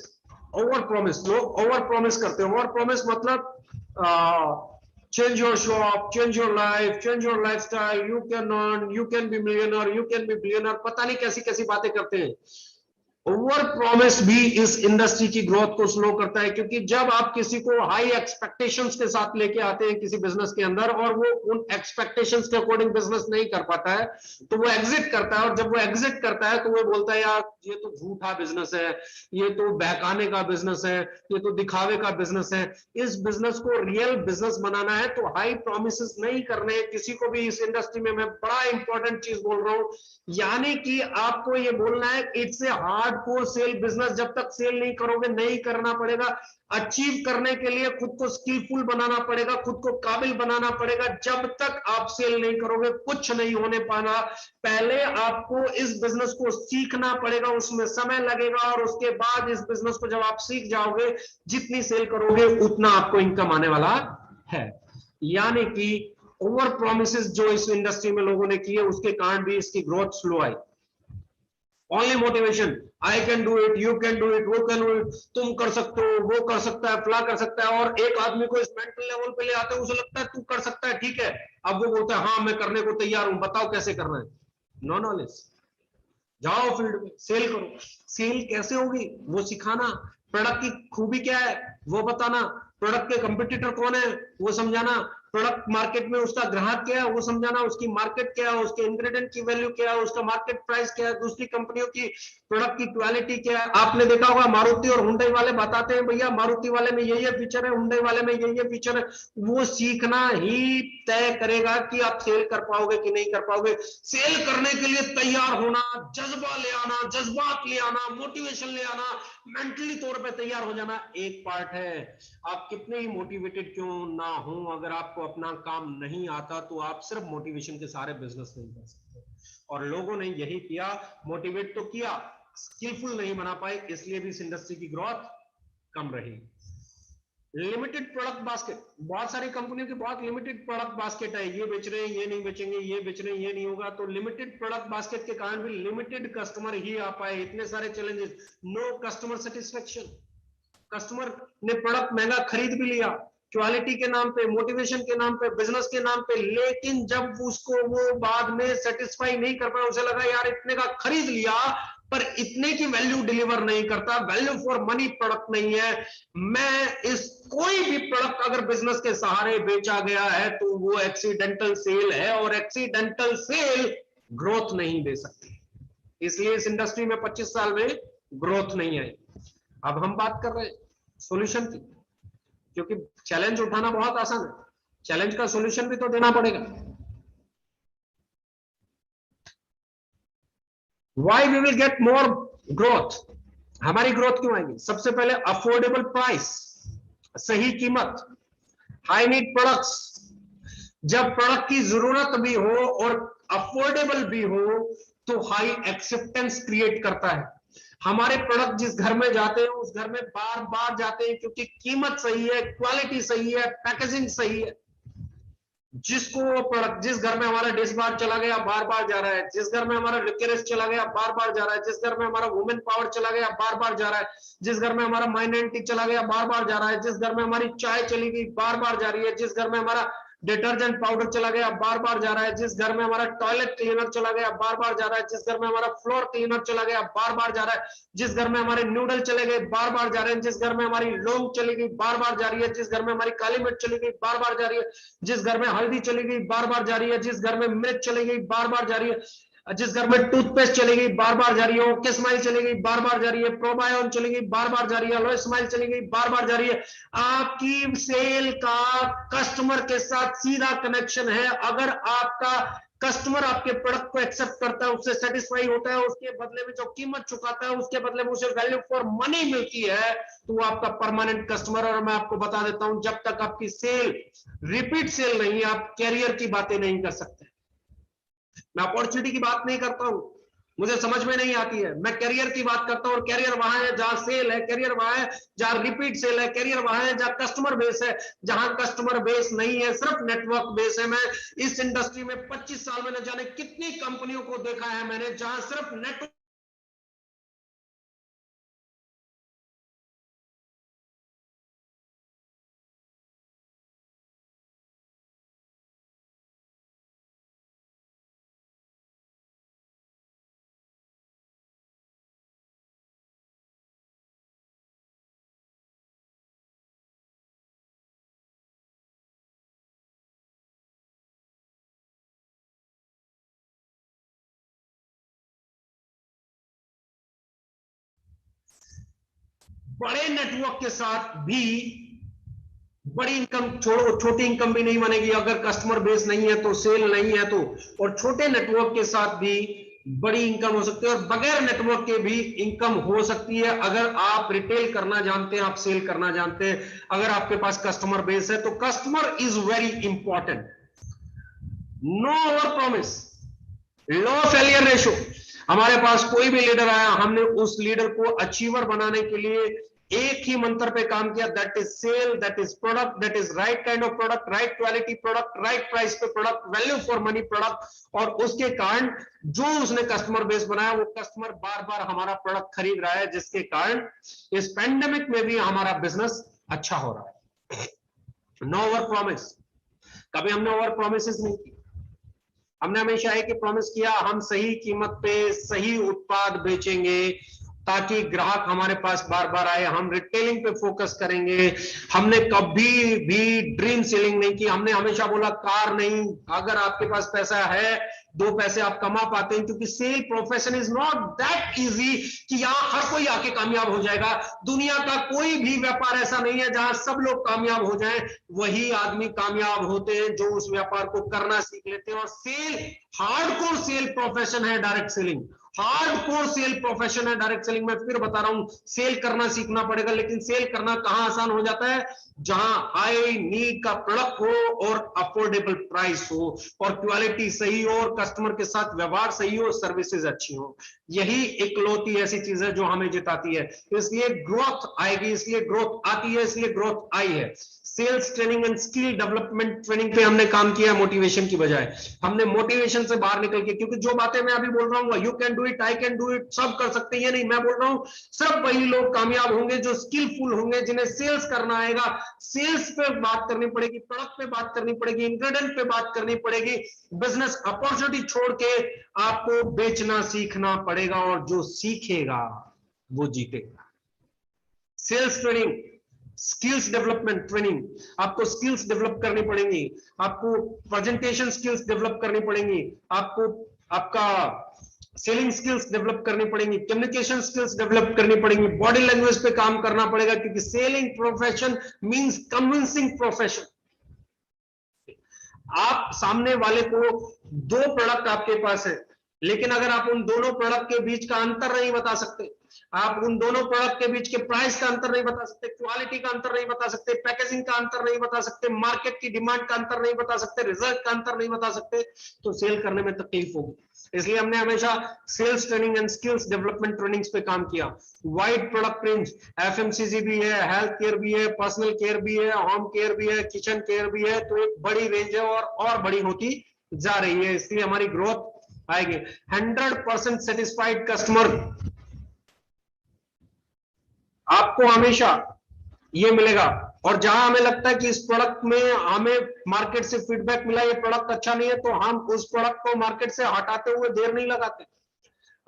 [SPEAKER 1] ओवर प्रॉमिस, लोग ओवर प्रॉमिस करते हैं। ओवर प्रॉमिस मतलब change your shop, change your life, change your lifestyle, you can earn, you can be millionaire, you can be billionaire, पता नहीं कैसी कैसी बातें करते हैं। ओवर प्रॉमिस भी इस इंडस्ट्री की ग्रोथ को स्लो करता है, क्योंकि जब आप किसी को हाई एक्सपेक्टेशंस के साथ लेके आते हैं किसी बिजनेस के अंदर, और वो उन एक्सपेक्टेशंस के अकॉर्डिंग बिजनेस नहीं कर पाता है, तो वो एग्जिट करता है। और जब वो एग्जिट करता है तो वो बोलता है यार ये तो झूठा बिजनेस है, ये तो बहकाने का बिजनेस है, ये तो दिखावे का बिजनेस है। इस बिजनेस को रियल बिजनेस बनाना है तो हाई प्रोमिस नहीं करने किसी को भी इस इंडस्ट्री में। मैं बड़ा इंपॉर्टेंट चीज बोल रहा हूं, यानी कि आपको ये बोलना है it's a hardcore sale business. जब तक सेल नहीं करोगे, नहीं करना पड़ेगा। अचीव करने के लिए खुद को स्किलफुल बनाना पड़ेगा, खुद को काबिल बनाना पड़ेगा। जब तक आप सेल नहीं करोगे कुछ नहीं होने पाना। पहले आपको इस बिजनेस को सीखना पड़ेगा, उसमें समय लगेगा, और उसके बाद इस बिजनेस को जब आप सीख जाओगे, जितनी सेल करोगे उतना आपको इनकम आने वाला है। यानी कि ओवर प्रोमिसेस जो इस इंडस्ट्री में लोगों ने किए, उसके कारण भी इसकी growth slow I. Only motivation, I can do it, you can do it, वो कैन डू इट, तुम कर सकते हो, वो कर सकता है, फला कर सकता है। और एक आदमी को इस मेंटल लेवल पे ले आते हैं, उसे लगता है तू कर सकता है, ठीक है। अब वो बोलता है हाँ मैं करने को तैयार हूं, बताओ कैसे करना है। नो नॉलेज, जाओ फील्ड में सेल करो। सेल कैसे होगी वो सिखाना, प्रोडक्ट की खूबी क्या है वो बताना, प्रोडक्ट के कंपटीटर कौन है वो समझाना, प्रोडक्ट मार्केट में उसका ग्राहक क्या है वो समझाना, उसकी मार्केट क्या है, उसके इंग्रेडिएंट की वैल्यू क्या है, उसका मार्केट प्राइस क्या है, दूसरी कंपनियों की प्रोडक्ट की क्वालिटी क्या है। आपने देखा होगा मारुति और हुंडई वाले बताते हैं भैया मारुति वाले में ये फीचर है, हुंडई वाले में ये फीचर है। वो सीखना ही तय करेगा कि आप सेल कर पाओगे कि नहीं कर पाओगे। सेल करने के लिए तैयार होना, जज्बा ले आना, जज्बात ले आना, मोटिवेशन ले आना, मेंटली तौर पे तैयार हो जाना एक पार्ट है। आप कितने ही मोटिवेटेड क्यों ना हो, अगर आपको अपना काम नहीं आता तो आप सिर्फ मोटिवेशन के सारे बिजनेस नहीं कर सकते। और लोगों ने यही किया, मोटिवेट तो किया, स्किलफुल नहीं बना पाए, इसलिए भी इस इंडस्ट्री की ग्रोथ कम रही। लिमिटेड प्रोडक्ट बास्केट, बहुत सारी कंपनियों की बहुत लिमिटेड प्रोडक्ट बास्केट है, ये बेच रहे हैं ये नहीं बेचेंगे, ये बेच रहे हैं ये नहीं होगा। तो लिमिटेड प्रोडक्ट बास्केट के कारण भी लिमिटेड कस्टमर ही आ पाए। इतने सारे challenges, no customer satisfaction, customer ने प्रोडक्ट महंगा खरीद भी लिया क्वालिटी के नाम पे, मोटिवेशन के नाम पे, बिजनेस के नाम पे, लेकिन जब उसको वो बाद में सेटिस्फाई नहीं कर पाया, उसे लगा यार इतने का खरीद लिया पर इतने की वैल्यू डिलीवर नहीं करता, वैल्यू फॉर मनी प्रोडक्ट नहीं है। मैं इस कोई भी प्रोडक्ट अगर बिजनेस के सहारे बेचा गया है तो वो एक्सीडेंटल सेल है, और एक्सीडेंटल सेल ग्रोथ नहीं दे सकती। इसलिए इस इंडस्ट्री में 25 साल में ग्रोथ नहीं आई। अब हम बात कर रहे हैं सॉल्यूशन की, क्योंकि चैलेंज उठाना बहुत आसान है, चैलेंज का सॉल्यूशन भी तो देना पड़ेगा। Why we will get more growth, हमारी ग्रोथ क्यों आएगी? सबसे पहले अफोर्डेबल प्राइस, सही कीमत, हाई नीड प्रोडक्ट्स। जब प्रोडक्ट की जरूरत भी हो और अफोर्डेबल भी हो तो हाई एक्सेप्टेंस क्रिएट करता है। हमारे प्रोडक्ट जिस घर में जाते हैं उस घर में बार बार जाते हैं, क्योंकि कीमत सही है, क्वालिटी सही है, पैकेजिंग सही है। जिसको प्रोडक्ट, जिस घर में हमारा डिश बार चला गया बार बार जा रहा है, जिस घर में हमारा लिक्विड चला गया बार बार जा रहा है, जिस घर में हमारा वुमेन पावर चला गया बार बार जा रहा है, जिस घर में हमारा माइंड एंटी चला गया बार बार जा रहा है, जिस घर में हमारी चाय चली गई बार बार जा रही है, जिस घर में हमारा डिटर्जेंट पाउडर चला गया बार बार जा रहा है, जिस घर में हमारा टॉयलेट क्लीनर चला गया बार बार जा रहा है, जिस घर में हमारा फ्लोर क्लीनर चला गया बार बार जा रहा है, जिस घर में हमारे नूडल चले गए बार बार जा रहे हैं, जिस घर में हमारी लौंग चली गई बार बार जा रही है, जिस घर में हमारी काली मिर्च चली गई बार बार जा रही है, जिस घर में हल्दी चली गई बार बार जा रही है, जिस घर में मिर्च चली गई बार बार जा रही है, जिस घर में टूथपेस्ट चली गई बार बार जा रही है, ओके स्माइल चली गई बार बार जा रही है, प्रोबायोन चली गई बार बार जा रही है, अलोए स्माइल चली गई बार बार जा रही है। आपकी सेल का कस्टमर के साथ सीधा कनेक्शन है। अगर आपका कस्टमर आपके प्रोडक्ट को एक्सेप्ट करता है, उससे सेटिस्फाई होता है, उसके बदले में जो कीमत चुकाता है उसके बदले में उसे वैल्यू फॉर मनी मिलती है, तो वो आपका परमानेंट कस्टमर। और मैं आपको बता देता हूं, जब तक आपकी सेल रिपीट सेल नहीं, आप कैरियर की बातें नहीं कर सकते। मैं अपॉर्चुनिटी की बात नहीं करता हूं, मुझे समझ में नहीं आती है। मैं कैरियर की बात करता हूं, और कैरियर वहां है जहां सेल है, कैरियर वहां है जहां रिपीट सेल है, कैरियर वहां है जहां कस्टमर बेस है। जहां कस्टमर बेस नहीं है, सिर्फ नेटवर्क बेस है। मैं इस इंडस्ट्री में 25 साल में न जाने कितनी कंपनियों को देखा है मैंने, जहां सिर्फ नेटवर्क बड़े नेटवर्क के साथ भी बड़ी इनकम छोड़ो, छोटी इनकम भी नहीं बनेगी अगर कस्टमर बेस नहीं है तो, सेल नहीं है तो। और छोटे नेटवर्क के साथ भी बड़ी इनकम हो सकती है, और बगैर नेटवर्क के भी इनकम हो सकती है। अगर आप रिटेल करना जानते हैं, आप सेल करना जानते हैं, अगर आपके पास कस्टमर बेस है, तो customer is very important. No over promise, low failure ratio. हमारे पास कोई भी लीडर आया, हमने उस लीडर को अचीवर बनाने के लिए एक ही मंत्र पे काम किया, that is sale, that is product, that is right kind of product, right quality product, right price पे product, value for money product. और उसके कारण जो उसने कस्टमर बेस बनाया, वो कस्टमर बार बार हमारा प्रोडक्ट खरीद रहा है, जिसके कारण इस पेंडेमिक में भी हमारा बिजनेस अच्छा हो रहा है। नो ओवर प्रॉमिस, कभी हमने ओवर प्रोमिस नहीं की। हमने हमेशा एक ही प्रॉमिस किया, हम सही कीमत पे सही उत्पाद बेचेंगे ताकि ग्राहक हमारे पास बार बार आए। हम रिटेलिंग पे फोकस करेंगे। हमने कभी भी ड्रीम सेलिंग नहीं की। हमने हमेशा बोला कार नहीं, अगर आपके पास पैसा है, 2 पैसे आप कमा पाते हैं, क्योंकि sale profession is not that easy कि यहां हर कोई आके कामयाब हो जाएगा। दुनिया का कोई भी व्यापार ऐसा नहीं है जहां सब लोग कामयाब हो जाएं। वही आदमी कामयाब होते हैं जो उस व्यापार को करना सीख लेते हैं। और सेल हार्डकोर सेल प्रोफेशन है, direct selling hardcore sale profession है। डायरेक्ट सेलिंग में फिर बता रहा हूं, सेल करना सीखना पड़ेगा, लेकिन सेल करना कहां आसान हो जाता है, जहां हाई नीड का प्रोडक्ट हो और अफोर्डेबल प्राइस हो और क्वालिटी सही हो और कस्टमर के साथ व्यवहार सही हो, सर्विसेज अच्छी हो। यही इकलौती ऐसी चीज है जो हमें जिताती है। इसलिए ग्रोथ आएगी, इसलिए ग्रोथ आती है, इसलिए ग्रोथ आई है। Sales training and skill development training पे हमने काम किया मोटिवेशन की बजाय। हमने मोटिवेशन से बाहर निकल के, क्योंकि जो बातें मैं अभी बोल रहा हूँ, you can do it, I can do it, सब कर सकते हैं, नहीं। मैं बोल रहा हूँ सब वही लोग कामयाब होंगे जो स्किलफुल होंगे, जिन्हें सेल्स करना आएगा। सेल्स पे बात करनी पड़ेगी, प्रोडक्ट पे बात करनी पड़ेगी, इंग्रेडिएंट पे बात करनी पड़ेगी। बिजनेस अपॉर्चुनिटी छोड़ के आपको बेचना सीखना पड़ेगा, और जो सीखेगा वो जीतेगा। Sales training, skills development training, आपको स्किल्स डेवलप करनी पड़ेंगी, आपको प्रेजेंटेशन स्किल्स डेवलप करनी पड़ेंगी, आपको आपका सेलिंग स्किल्स डेवलप करनी पड़ेंगी, कम्युनिकेशन स्किल्स डेवलप करनी पड़ेंगी, बॉडी लैंग्वेज पे काम करना पड़ेगा, क्योंकि selling profession means convincing profession. आप सामने वाले को 2 प्रोडक्ट आपके पास है, लेकिन अगर आप उन दोनों प्रोडक्ट के बीच का अंतर नहीं बता सकते, आप उन दोनों प्रोडक्ट के बीच के प्राइस का अंतर नहीं बता सकते, क्वालिटी का अंतर नहीं बता सकते, पैकेजिंग का अंतर नहीं बता सकते, मार्केट की डिमांड का अंतर नहीं बता सकते, रिजल्ट का अंतर नहीं बता सकते, तो सेल करने में तकलीफ होगी। इसलिए हमने हमेशा sales training and skills development trainings पे काम किया। वाइड प्रोडक्ट रेंज, एफएमसीजी भी है, हेल्थ केयर भी है, पर्सनल केयर भी है, होम केयर भी है, किचन केयर भी है, तो एक बड़ी रेंज है और बड़ी होती जा रही है, इसलिए हमारी ग्रोथ आएगी। 100% सेटिस्फाइड कस्टमर आपको हमेशा ये मिलेगा। और जहां हमें लगता है कि इस प्रोडक्ट में हमें मार्केट से फीडबैक मिला, ये प्रोडक्ट अच्छा नहीं है, तो हम उस प्रोडक्ट को मार्केट से हटाते हुए देर नहीं लगाते,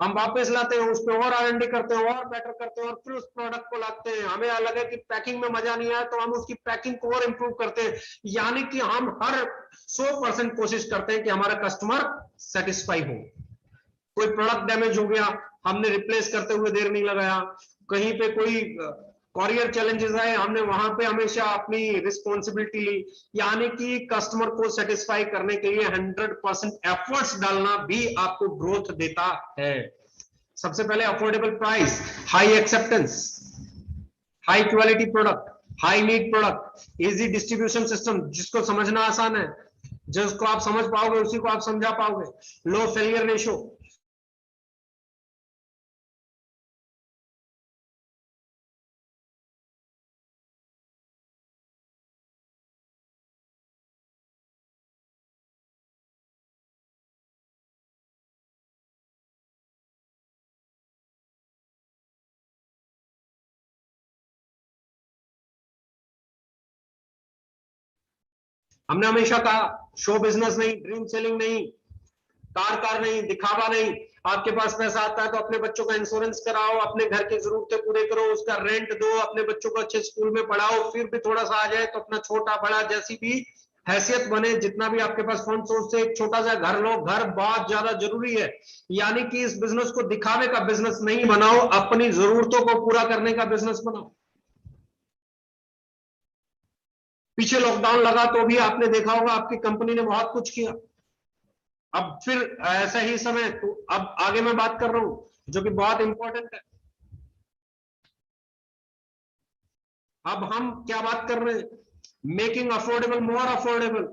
[SPEAKER 1] हम वापस लाते हैं, उस पर और R&D करते हैं, और बेटर करते हैं, और फिर उस प्रोडक्ट को लाते हैं। हमें अलग है कि पैकिंग में मजा नहीं आया, तो हम उसकी पैकिंग को और इंप्रूव करते हैं। यानी कि हम हर 100% कोशिश करते हैं कि हमारा कस्टमर सेटिस्फाई हो। कोई प्रोडक्ट डैमेज हो गया, हमने रिप्लेस करते हुए देर नहीं लगाया। कहीं पे कोई कॉरियर चैलेंजेस आए, हमने वहां पे हमेशा अपनी रिस्पॉन्सिबिलिटी ली। यानी कि कस्टमर को सेटिस्फाई करने के लिए 100% एफर्ट्स डालना भी आपको ग्रोथ देता है। सबसे पहले affordable price, high acceptance, high quality product, high need product, easy distribution system, जिसको समझना आसान है, जिसको आप समझ पाओगे उसी को आप समझा पाओगे, लो फेलियर रेशो। हमने हमेशा कहा शो बिजनेस नहीं, ड्रीम सेलिंग नहीं, कार नहीं, दिखावा नहीं। आपके पास पैसा आता है तो अपने बच्चों का इंश्योरेंस कराओ, अपने घर की जरूरतें पूरे करो, उसका रेंट दो, अपने बच्चों को अच्छे स्कूल में पढ़ाओ, फिर भी थोड़ा सा आ जाए तो अपना छोटा बड़ा जैसी भी हैसियत बने, जितना भी आपके पास फंड सोर्स से एक छोटा सा घर लो। घर बहुत ज्यादा जरूरी है। यानी कि इस बिजनेस को दिखावे का बिजनेस नहीं बनाओ, अपनी जरूरतों को पूरा करने का बिजनेस बनाओ। पीछे लॉकडाउन लगा तो भी आपने देखा होगा आपकी कंपनी ने बहुत कुछ किया। अब फिर ऐसा ही समय, तो अब आगे मैं बात कर रहा हूं जो कि बहुत इंपॉर्टेंट है। अब हम क्या बात कर रहे हैं, making affordable more affordable.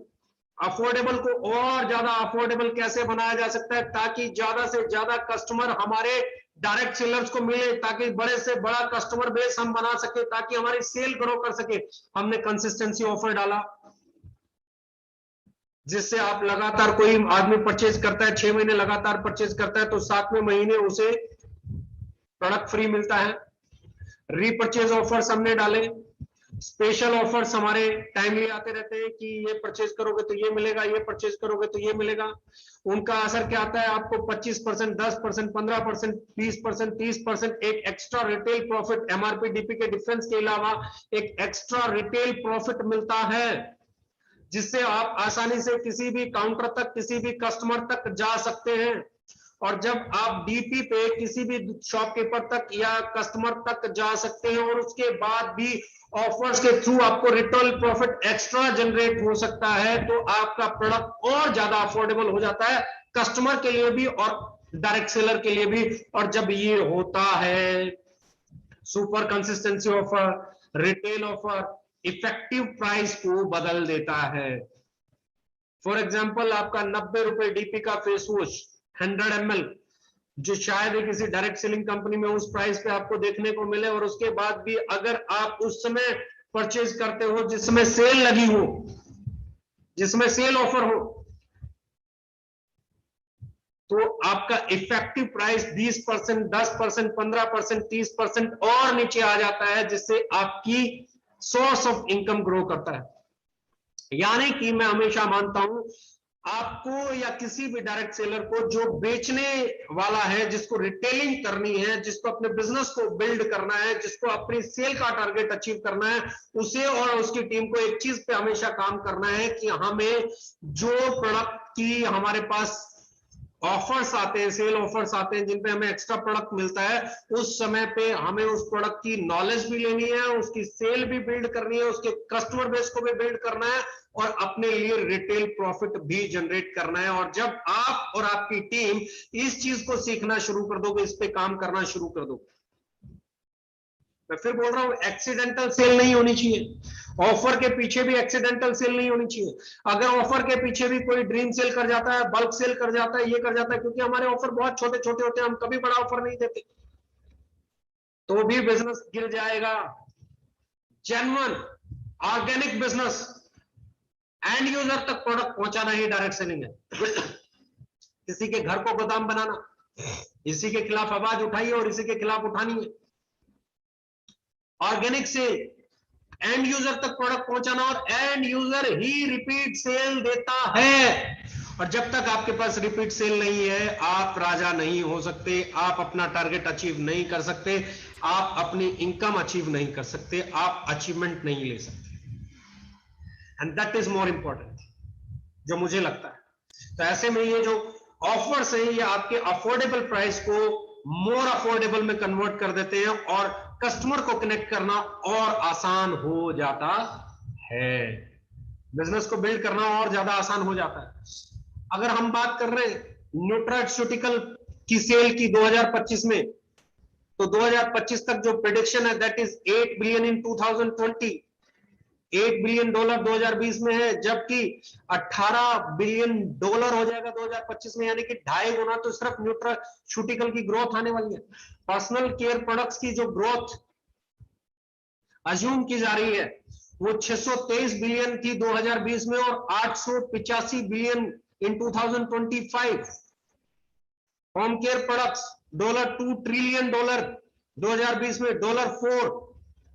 [SPEAKER 1] Affordable को और ज्यादा अफोर्डेबल कैसे बनाया जा सकता है, ताकि ज्यादा से ज्यादा कस्टमर हमारे डायरेक्ट सेलर्स को मिले, ताकि बड़े से बड़ा कस्टमर बेस हम बना सके, ताकि हमारी सेल ग्रो कर सके। हमने कंसिस्टेंसी ऑफर डाला, जिससे आप लगातार, कोई आदमी परचेज करता है 6 महीने लगातार परचेज करता है, तो 7वें महीने उसे प्रोडक्ट फ्री मिलता है। रीपरचेज ऑफर्स हमने डाले, स्पेशल ऑफर्स हमारे टाइमली आते रहते हैं कि ये परचेज करोगे तो ये मिलेगा, ये परचेज करोगे तो ये मिलेगा। उनका असर क्या आता है, आपको 25%, 10%, 15%, 20%, 30%, एक extra retail profit, MRP DP के डिफरेंस के अलावा एक एक्स्ट्रा रिटेल प्रॉफिट मिलता है, जिससे आप आसानी से किसी भी काउंटर तक, किसी भी कस्टमर तक जा सकते हैं। और जब आप डीपी पे किसी भी शॉपकीपर तक या कस्टमर तक जा सकते हैं, और उसके बाद भी ऑफर्स के थ्रू आपको रिटेल प्रॉफिट एक्स्ट्रा जनरेट हो सकता है, तो आपका प्रोडक्ट और ज्यादा अफोर्डेबल हो जाता है, कस्टमर के लिए भी और डायरेक्ट सेलर के लिए भी। और जब ये होता है, super consistency offer, retail offer effective price को बदल देता है। फॉर एग्जाम्पल, आपका 90 रुपए डीपी का फेस वॉश 100 ml, जो शायद ही किसी डायरेक्ट सेलिंग कंपनी में उस प्राइस पे आपको देखने को मिले, और उसके बाद भी अगर आप उस समय परचेज करते हो जिसमें सेल लगी हो, जिसमें सेल ऑफर हो, तो आपका इफेक्टिव प्राइस 20%, 10%, 15%, 30% और नीचे आ जाता है, जिससे आपकी सोर्स ऑफ इनकम ग्रो करता है। यानी कि मैं हमेशा मानता हूं, आपको या किसी भी डायरेक्ट सेलर को जो बेचने वाला है, जिसको रिटेलिंग करनी है, जिसको अपने बिजनेस को बिल्ड करना है, जिसको अपनी सेल का टारगेट अचीव करना है, उसे और उसकी टीम को एक चीज पे हमेशा काम करना है कि हमें जो प्रोडक्ट की हमारे पास ऑफर्स आते हैं, सेल ऑफर्स आते हैं, जिन पे हमें एक्स्ट्रा प्रोडक्ट मिलता है, उस समय पे हमें उस प्रोडक्ट की नॉलेज भी लेनी है, उसकी सेल भी बिल्ड करनी है, उसके कस्टमर बेस को भी बिल्ड करना है, और अपने लिए रिटेल प्रॉफिट भी जनरेट करना है। और जब आप और आपकी टीम इस चीज को सीखना शुरू कर दोगे, इस पे काम करना शुरू कर दोगे, मैं फिर बोल रहा हूं, एक्सीडेंटल सेल नहीं होनी चाहिए। ऑफर के पीछे भी एक्सीडेंटल सेल नहीं होनी चाहिए। अगर ऑफर के पीछे भी कोई ड्रीम सेल कर जाता है, बल्क सेल कर जाता है, ये कर जाता है, क्योंकि हमारे ऑफर बहुत छोटे छोटे होते हैं, हम कभी बड़ा ऑफर नहीं देते, तो भी बिजनेस गिर जाएगा। Genuine organic business, and user तक प्रोडक्ट पहुंचाना ही डायरेक्ट सेलिंग है। किसी के घर को गोदाम बनाना, इसी के खिलाफ आवाज उठाई है और इसी के खिलाफ उठानी है। ऑर्गेनिक सेल, एंड यूजर तक प्रोडक्ट पहुंचाना, और एंड यूजर ही रिपीट सेल देता है। और जब तक आपके पास रिपीट सेल नहीं है, आप राजा नहीं हो सकते, आप अपना टारगेट अचीव नहीं कर सकते, आप अपनी इनकम अचीव नहीं कर सकते, आप अचीवमेंट नहीं ले सकते। And that is more important, जो मुझे लगता है। तो ऐसे में ये जो ऑफर्स है, ये आपके अफोर्डेबल प्राइस को मोर अफोर्डेबल में कन्वर्ट कर देते हैं, और कस्टमर को कनेक्ट करना और आसान हो जाता है। बिजनेस को बिल्ड करना और ज्यादा आसान हो जाता है। अगर हम बात कर रहे हैं न्यूट्रास्यूटिकल की सेल की 2025 में, तो 2025 तक जो प्रेडिक्शन है that is 8 billion in 2020, $8 billion 2020 में है, जबकि $18 बिलियन हो जाएगा 2025 में, यानी कि 2.5 गुना तो सिर्फ न्यूट्रास्यूटिकल की ग्रोथ आने वाली है। पर्सनल केयर प्रोडक्ट्स की जो ग्रोथ अज्यूम की जा रही है वो 623 बिलियन थी 2020 में, और 885 billion in 2025। Home care products $2 trillion 2020 में, $4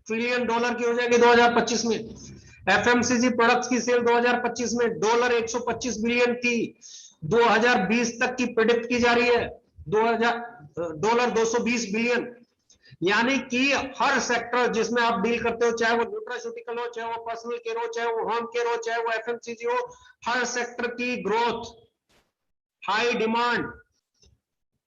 [SPEAKER 1] ट्रिलियन की हो जाएगी 2025 में। एफएमसीजी प्रोडक्ट्स की सेल 2025 में $125 बिलियन थी, 2020 तक की प्रेडिक्ट की जा रही है $220 बिलियन। यानी कि हर सेक्टर जिसमें आप डील करते हो, चाहे वो न्यूट्रास्यूटिकल हो, चाहे वो पर्सनल केयर हो, चाहे वो होम केयर हो, चाहे वो एफएमसीजी हो, हर सेक्टर की ग्रोथ, हाई डिमांड,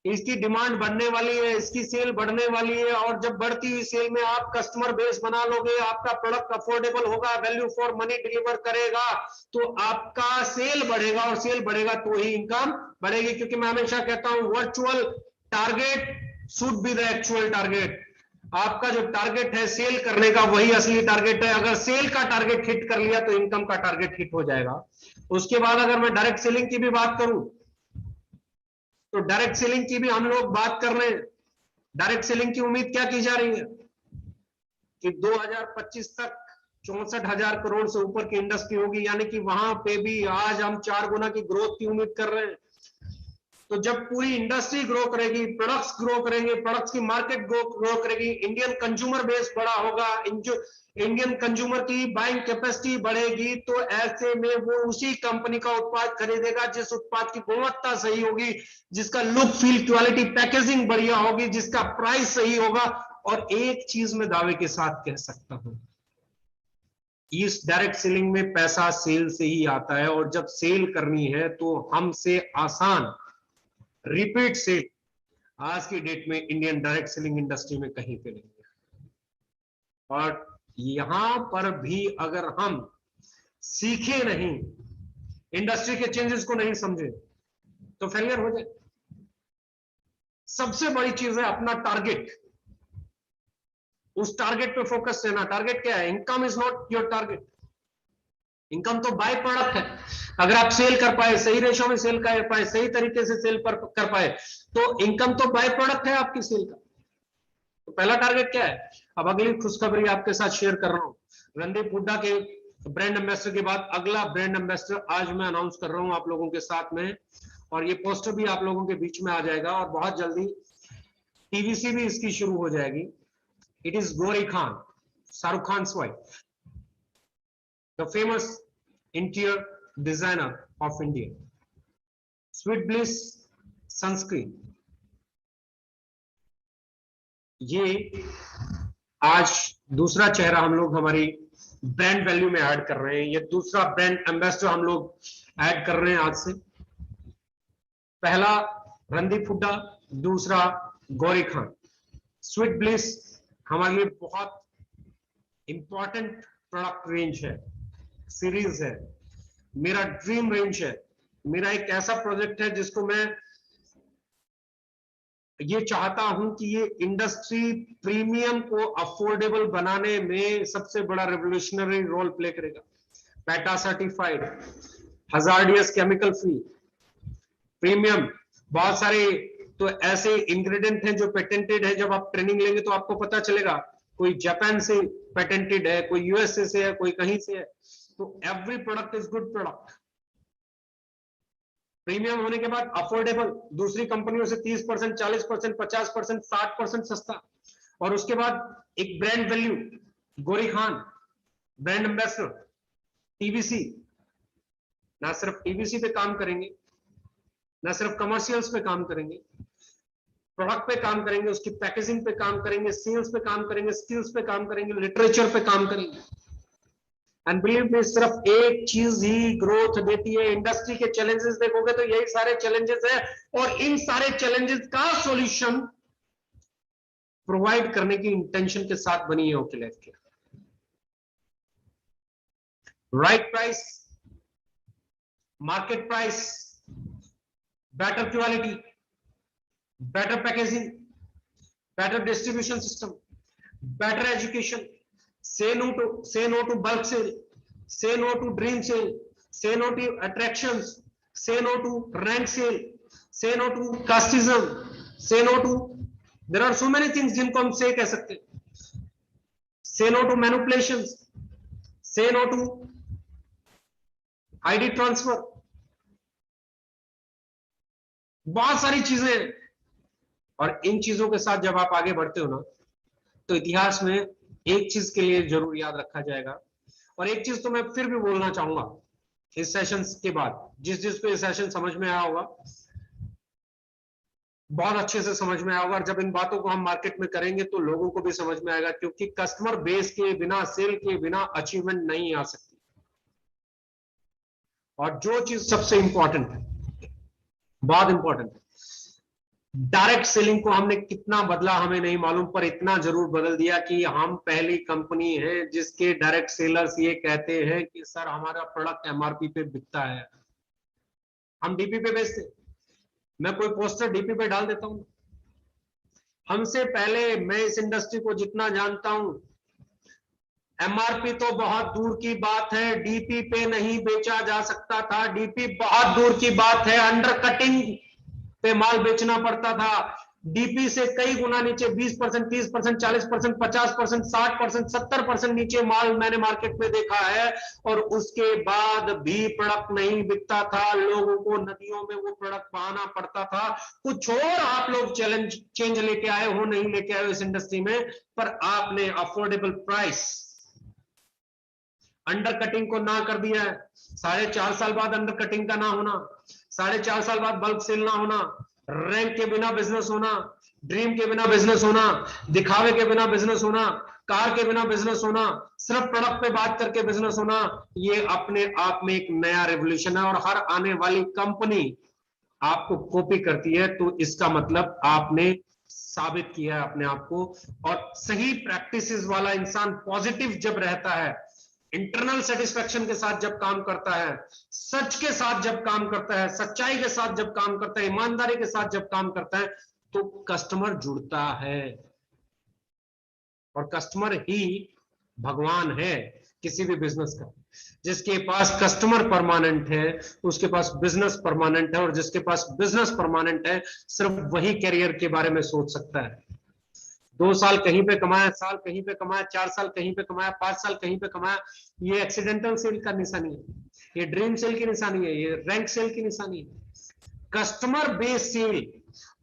[SPEAKER 1] इसकी डिमांड बढ़ने वाली है, इसकी सेल बढ़ने वाली है। और जब बढ़ती हुई सेल में आप कस्टमर बेस बना लोगे, आपका प्रोडक्ट अफोर्डेबल होगा, वैल्यू फॉर मनी डिलीवर करेगा, तो आपका सेल बढ़ेगा, और सेल बढ़ेगा तो ही इनकम बढ़ेगी। क्योंकि मैं हमेशा कहता हूं, virtual target should be the actual target. आपका जो टारगेट है सेल करने का, वही असली टारगेट है। अगर सेल का टारगेट हिट कर लिया तो इनकम का टारगेट हिट हो जाएगा। उसके बाद अगर मैं डायरेक्ट सेलिंग की भी बात करूं, तो डायरेक्ट सेलिंग की भी हम लोग बात कर रहे हैं। डायरेक्ट सेलिंग की उम्मीद क्या की जा रही है कि 2025 तक 64,000 करोड़ से ऊपर की इंडस्ट्री होगी, यानी कि वहां पे भी आज हम 4 गुना की ग्रोथ की उम्मीद कर रहे हैं। तो जब पूरी इंडस्ट्री ग्रो करेगी, प्रोडक्ट्स ग्रो करेंगे, प्रोडक्ट्स की मार्केट ग्रो करेगी, इंडियन कंज्यूमर बेस बड़ा होगा, इंडियन कंज्यूमर की बाइंग कैपेसिटी बढ़ेगी, तो ऐसे में वो उसी कंपनी का उत्पाद खरीदेगा जिस उत्पाद की गुणवत्ता सही होगी, जिसका लुक फील क्वालिटी पैकेजिंग बढ़िया होगी, जिसका प्राइस सही होगा। और एक चीज मैं दावे के साथ कह सकता हूं, इस डायरेक्ट सेलिंग में पैसा सेल से ही आता है, और जब सेल करनी है तो हमसे आसान रिपीट सेल आज की डेट में इंडियन डायरेक्ट सेलिंग इंडस्ट्री में कहीं पे नहीं है। और यहां पर भी अगर हम सीखे नहीं, इंडस्ट्री के चेंजेस को नहीं समझे, तो फेलियर हो जाए। सबसे बड़ी चीज है अपना टारगेट, उस टारगेट पे फोकस रहना। टारगेट क्या है? Income is not your target, income तो बाय प्रोडक्ट है। अगर आप सेल कर पाए, सही रेशो में सेल कर पाए, सही तरीके से सेल कर पाए, तो इनकम तो बाय प्रोडक्ट है आपकी सेल का। तो पहला टारगेट क्या है? अब अगली खुशखबरी आपके साथ शेयर कर रहा हूं। रणदीप हुड्डा के ब्रांड एम्बेसडर के बाद अगला ब्रांड एम्बेसडर आज मैं अनाउंस कर रहा हूं आप लोगों के साथ में, और ये पोस्टर भी आप लोगों के बीच में आ जाएगा, और बहुत जल्दी टीवीसी भी इसकी शुरू हो जाएगी। It is Gauri Khan, Shahrukh Khan wife, the famous interior designer of India. Sweet bliss sunscreen, ये आज दूसरा चेहरा हम लोग हमारी ब्रांड वैल्यू में ऐड कर रहे हैं। ये दूसरा ब्रांड एम्बेसडर हम लोग ऐड कर रहे हैं आज से। पहला रणदीप हुड्डा, दूसरा गौरी खान। स्वीट ब्लिस हमारे लिए बहुत इंपॉर्टेंट प्रोडक्ट रेंज है, सीरीज है, मेरा ड्रीम रेंज है, मेरा एक ऐसा प्रोजेक्ट है जिसको मैं ये चाहता हूं कि ये इंडस्ट्री प्रीमियम को अफोर्डेबल बनाने में सबसे बड़ा रेवोल्यूशनरी रोल प्ले करेगा। PETA certified, hazardous chemical free, premium, बहुत सारे तो ऐसे इंग्रेडिएंट हैं जो पेटेंटेड है। जब आप ट्रेनिंग लेंगे तो आपको पता चलेगा, कोई जापान से पेटेंटेड है, कोई यूएसए से है, कोई कहीं से है। तो every product is good product. Premium होने के बाद अफोर्डेबल, दूसरी कंपनियों से 30%, 40%, 50%, 60% सस्ता। और उसके बाद एक ब्रांड वैल्यू, गोरी खान ब्रांड एम्बेसडर, टीवीसी, ना सिर्फ टीवीसी पे काम करेंगे, ना सिर्फ कमर्शियल्स पे काम करेंगे, प्रोडक्ट पे काम करेंगे, उसकी पैकेजिंग पे काम करेंगे, सेल्स पे काम करेंगे, स्किल्स पे काम करेंगे, लिटरेचर पे काम करेंगे। एंड बिलीव मी, सिर्फ एक चीज ही ग्रोथ देती है। इंडस्ट्री के चैलेंजेस देखोगे तो यही सारे चैलेंजेस है, और इन सारे चैलेंजेस का सॉल्यूशन प्रोवाइड करने की इंटेंशन के साथ बनी है okay life care. Right price, market price, better quality, better packaging, better distribution system, better education, say no to bulk sale, say no to dream sale, say no to attractions, say no to rank sale, say no to casteism, say no to, there are so many things जिनको हम say कह सकते हैं। say no to manipulations, say no to ID transfer, बहुत सारी चीजें। और इन चीजों के साथ जब आप आगे बढ़ते हो ना, तो इतिहास में एक चीज के लिए जरूर याद रखा जाएगा। और एक चीज तो मैं फिर भी बोलना चाहूंगा इस सेशन के बाद, जिसको ये सेशन समझ में आया होगा, बहुत अच्छे से समझ में आया होगा। और जब इन बातों को हम मार्केट में करेंगे तो लोगों को भी समझ में आएगा, क्योंकि कस्टमर बेस के बिना, सेल के बिना अचीवमेंट नहीं आ सकती। और जो चीज सबसे इंपॉर्टेंट है, बहुत इंपॉर्टेंट है, डायरेक्ट सेलिंग को हमने कितना बदला हमें नहीं मालूम, पर इतना जरूर बदल दिया कि हम पहली कंपनी है जिसके डायरेक्ट सेलर्स ये कहते हैं कि सर हमारा प्रोडक्ट एमआरपी पे बिकता है, हम डीपी पे बेचते। मैं कोई पोस्टर डीपी पे डाल देता हूं। हमसे पहले, मैं इस इंडस्ट्री को जितना जानता हूं, एमआरपी तो बहुत दूर की बात है, डीपी पे नहीं बेचा जा सकता था। डीपी बहुत दूर की बात है, अंडर कटिंग पे माल बेचना पड़ता था। डीपी से कई गुना नीचे 20%, 30%, 40%, 50%, 60%, 70% नीचे माल मैंने मार्केट में देखा है। और उसके बाद भी प्रोडक्ट नहीं बिकता था, लोगों को नदियों में वो प्रोडक्ट बहाना पड़ता था। कुछ और आप लोग चेंज लेके आए हो, नहीं लेके आए हो इस इंडस्ट्री में, पर आपने अफोर्डेबल प्राइस, अंडर कटिंग को ना कर दिया है। 4.5 साल बाद अंडर कटिंग का ना होना, 4.5 साल बाद बल्क सेल ना होना, रैंक के बिना बिजनेस होना, ड्रीम के बिना बिजनेस होना, दिखावे के बिना बिजनेस होना, कार के बिना बिजनेस होना, सिर्फ प्रोडक्ट पे बात करके बिजनेस होना, ये अपने आप में एक नया रेवोल्यूशन है। और हर आने वाली कंपनी आपको कॉपी करती है, तो इसका मतलब आपने साबित किया है अपने आप को। और सही प्रैक्टिसेस वाला इंसान पॉजिटिव जब रहता है, इंटरनल सेटिस्फेक्शन के साथ जब काम करता है, सच के साथ जब काम करता है, सच्चाई के साथ जब काम करता है, ईमानदारी के साथ जब काम करता है, तो कस्टमर जुड़ता है। और कस्टमर ही भगवान है किसी भी बिजनेस का। जिसके पास कस्टमर परमानेंट है, उसके पास बिजनेस परमानेंट है। और जिसके पास बिजनेस परमानेंट है, सिर्फ वही करियर के बारे में सोच सकता है। 2 साल कहीं पे कमाया, साल कहीं पे कमाया, 4 साल कहीं पे कमाया, 5 साल कहीं पे कमाया, ये एक्सीडेंटल सेल का निशानी है, ये ड्रीम सेल की निशानी है, ये रैंक सेल की निशानी है। Customer based sale,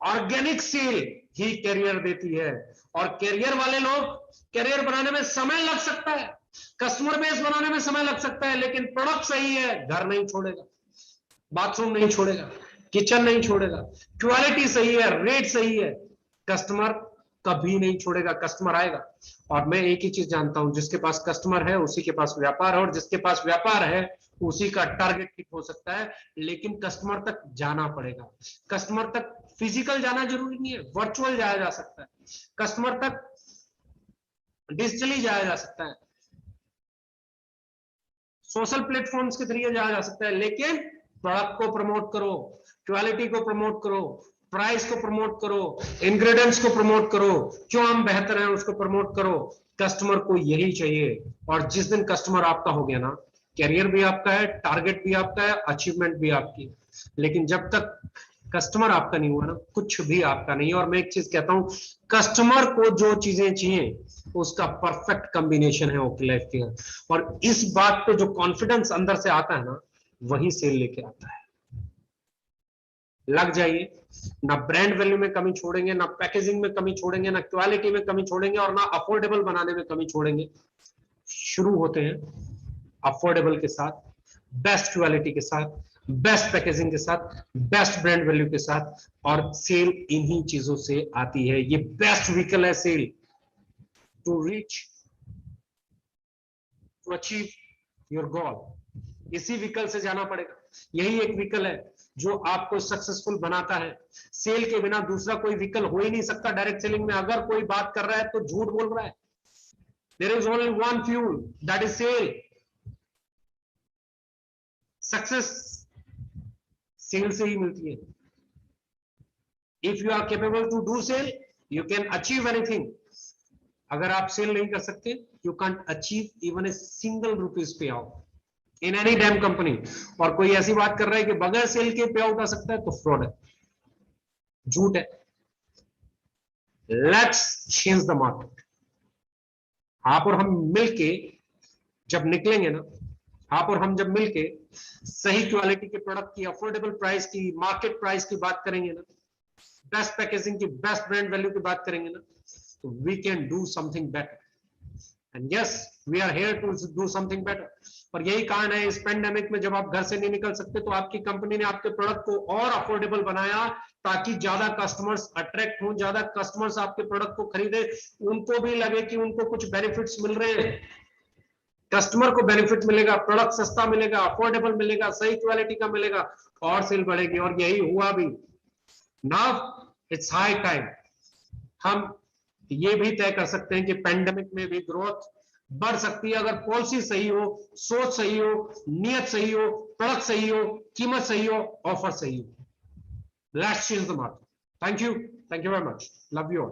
[SPEAKER 1] organic sale ही कैरियर देती है। और कैरियर वाले लोग, कैरियर बनाने में समय लग सकता है, कस्टमर बेस बनाने में समय लग सकता है, लेकिन प्रोडक्ट सही है, घर नहीं छोड़ेगा, बाथरूम नहीं छोड़ेगा, किचन नहीं छोड़ेगा, क्वालिटी सही है, रेट सही है, कस्टमर कभी नहीं छोड़ेगा, कस्टमर आएगा। और मैं एक ही चीज जानता हूं, जिसके पास कस्टमर है उसी के पास व्यापार है, और जिसके पास व्यापार है उसी का टारगेट हिट हो सकता है। लेकिन कस्टमर तक जाना पड़ेगा। कस्टमर तक फिजिकल जाना जरूरी नहीं है, वर्चुअल जाया जा सकता है, कस्टमर तक डिजिटली जाया जा सकता है, सोशल प्लेटफॉर्म्स के जरिए जाया जा सकता है। लेकिन प्रोडक्ट को प्रमोट करो, क्वालिटी को प्रमोट करो, प्राइस को प्रमोट करो, इंग्रेडिएंट्स को प्रमोट करो, क्यों हम बेहतर हैं उसको प्रमोट करो। कस्टमर को यही चाहिए। और जिस दिन कस्टमर आपका हो गया ना, कैरियर भी आपका है, टारगेट भी आपका है, अचीवमेंट भी आपकी। लेकिन जब तक कस्टमर आपका नहीं हुआ ना, कुछ भी आपका नहीं है। और मैं एक चीज कहता हूं, कस्टमर को जो चीजें चाहिए उसका परफेक्ट कॉम्बिनेशन है ओकेलाइफ केयर। और इस बात पे जो कॉन्फिडेंस अंदर से आता है ना, वही सेल लेके आता है। लग जाइए, ना ब्रांड वैल्यू में कमी छोड़ेंगे, ना पैकेजिंग में कमी छोड़ेंगे, ना क्वालिटी में कमी छोड़ेंगे, और ना अफोर्डेबल बनाने में कमी छोड़ेंगे। शुरू होते हैं अफोर्डेबल के साथ, बेस्ट क्वालिटी के साथ, बेस्ट पैकेजिंग के साथ, बेस्ट ब्रांड वैल्यू के साथ। और सेल इन्हीं चीजों से आती है। ये बेस्ट व्हीकल है sale, to reach, to achieve your goal. इसी व्हीकल से जाना पड़ेगा। यही एक व्हीकल है जो आपको सक्सेसफुल बनाता है। सेल के बिना दूसरा कोई व्हीकल हो ही नहीं सकता। डायरेक्ट सेलिंग में अगर कोई बात कर रहा है तो झूठ बोल रहा है। There is only one fuel, that is sale. Success sale से ही मिलती है। If you are capable to do sale, you can achieve anything. अगर आप सेल नहीं कर सकते, you can't achieve even a single rupees pay out in any damn company. और कोई ऐसी बात कर रहा है कि बगैर सेल के पे आउट आ सकता है, तो फ्रॉड है, झूठ है। Let's change the market. आप और हम मिलके जब निकलेंगे ना, आप और हम जब मिलके सही क्वालिटी के प्रोडक्ट की, अफोर्डेबल प्राइस की, मार्केट प्राइस की बात करेंगे ना, बेस्ट पैकेजिंग की, बेस्ट ब्रांड वैल्यू की बात करेंगे ना, तो we can do something better. And yes, we are here to do something better. और यही कारण है, इस पेंडेमिक में जब आप घर से नहीं निकल सकते, तो आपकी कंपनी ने आपके प्रोडक्ट को और अफोर्डेबल बनाया, ताकि ज्यादा कस्टमर्स अट्रैक्ट हों, ज्यादा कस्टमर्स आपके प्रोडक्ट को खरीदे, उनको भी लगे कि उनको कुछ बेनिफिट्स मिल रहे हैं। कस्टमर को बेनिफिट मिलेगा, प्रोडक्ट सस्ता मिलेगा, अफोर्डेबल मिलेगा, सही क्वालिटी का मिलेगा, और सेल बढ़ेगी। और यही हुआ भी। नाउ इट्स हाई टाइम हम ये भी तय कर सकते हैं कि पेंडेमिक में भी ग्रोथ बढ़ सकती है, अगर पॉलिसी सही हो, सोच सही हो, नियत सही हो, प्रोडक्ट सही हो, कीमत सही हो, ऑफर सही हो। Let's change the market. Thank you very much, love you all.